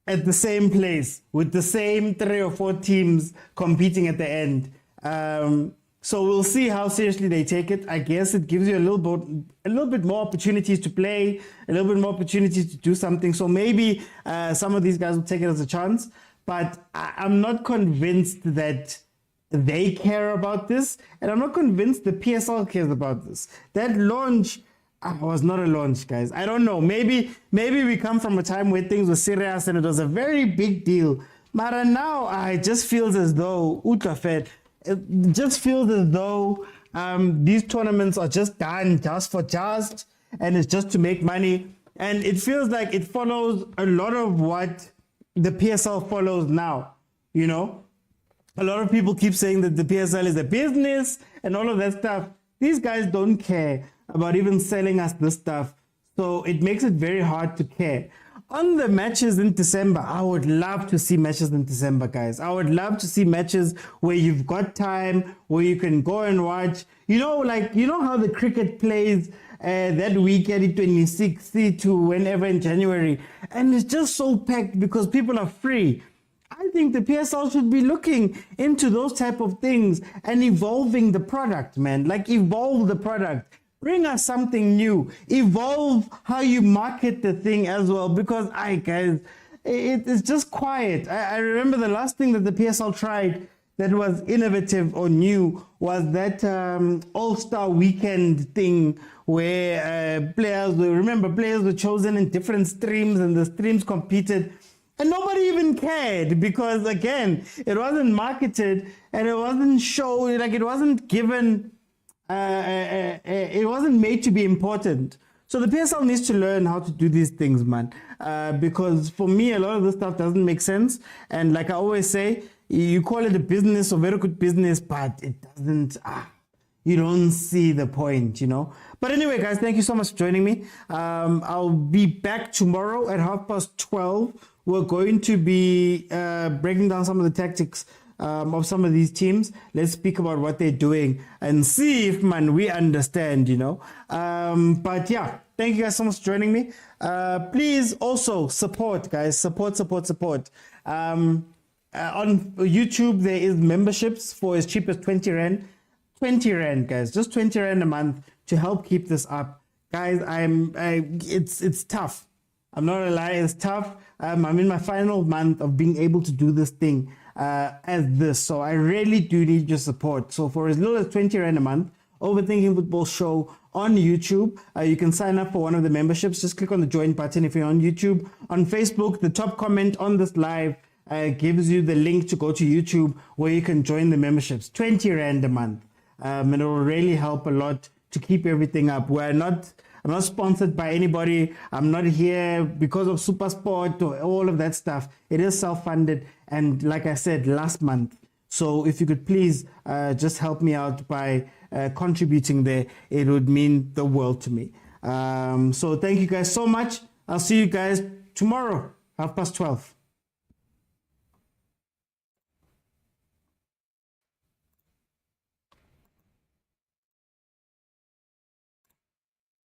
at the same place with the same 3 or 4 teams competing at the end. So we'll see how seriously they take it. I guess it gives you a little bit more opportunities to play, a little bit more opportunities to do something. So maybe some of these guys will take it as a chance. But I'm not convinced that they care about this, and I'm not convinced the PSL cares about this. That launch was not a launch, guys. I don't know. Maybe we come from a time where things were serious and it was a very big deal. But now it just feels as though it just feels as though these tournaments are just done just for just, and it's just to make money. And it feels like it follows a lot of what the PSL follows now, A lot of people keep saying that the PSL is a business and all of that stuff. These guys don't care about even selling us this stuff. So it makes it very hard to care. on the matches in December, I would love to see matches in December, guys. I would love to see matches where you've got time, where you can go and watch. You know, like, you know how the cricket plays that weekend, 26th to whenever in January. And it's just so packed because people are free. I think the PSL should be looking into those type of things and evolving the product, man. Like, evolve the product. Bring us something new. Evolve how you market the thing as well. Because, guys, it's just quiet. I remember the last thing that the PSL tried that was innovative or new was that All-Star Weekend thing where players were chosen in different streams and the streams competed. And nobody even cared because, again, it wasn't marketed and it wasn't shown, like, it wasn't given, it wasn't made to be important. So the PSL needs to learn how to do these things, man. Because for me, a lot of this stuff doesn't make sense. And like I always say, you call it a business or very good business, but it doesn't, you don't see the point, you know. But anyway, guys, thank you so much for joining me. I'll be back tomorrow at 12:30. We're going to be breaking down some of the tactics of some of these teams. Let's speak about what they're doing and see if, man, we understand, you know. But yeah, thank you guys so much for joining me. Please also support, guys. Support. On YouTube, there is memberships for as cheap as 20 Rand. 20 Rand, guys. Just 20 Rand a month to help keep this up. Guys, it's tough. I'm not gonna lie, it's tough. I'm in my final month of being able to do this thing as this. So I really do need your support. So for as little as 20 Rand a month, Overthinking Football Show on YouTube. You can sign up for one of the memberships. Just click on the join button if you're on YouTube. On Facebook, the top comment on this live gives you the link to go to YouTube where you can join the memberships. 20 Rand a month. And it will really help a lot to keep everything up. I'm not sponsored by anybody. I'm not here because of SuperSport or all of that stuff. It is self-funded. And like I said, last month. So if you could please just help me out by contributing there, it would mean the world to me. So thank you guys so much. I'll see you guys tomorrow, 12:30.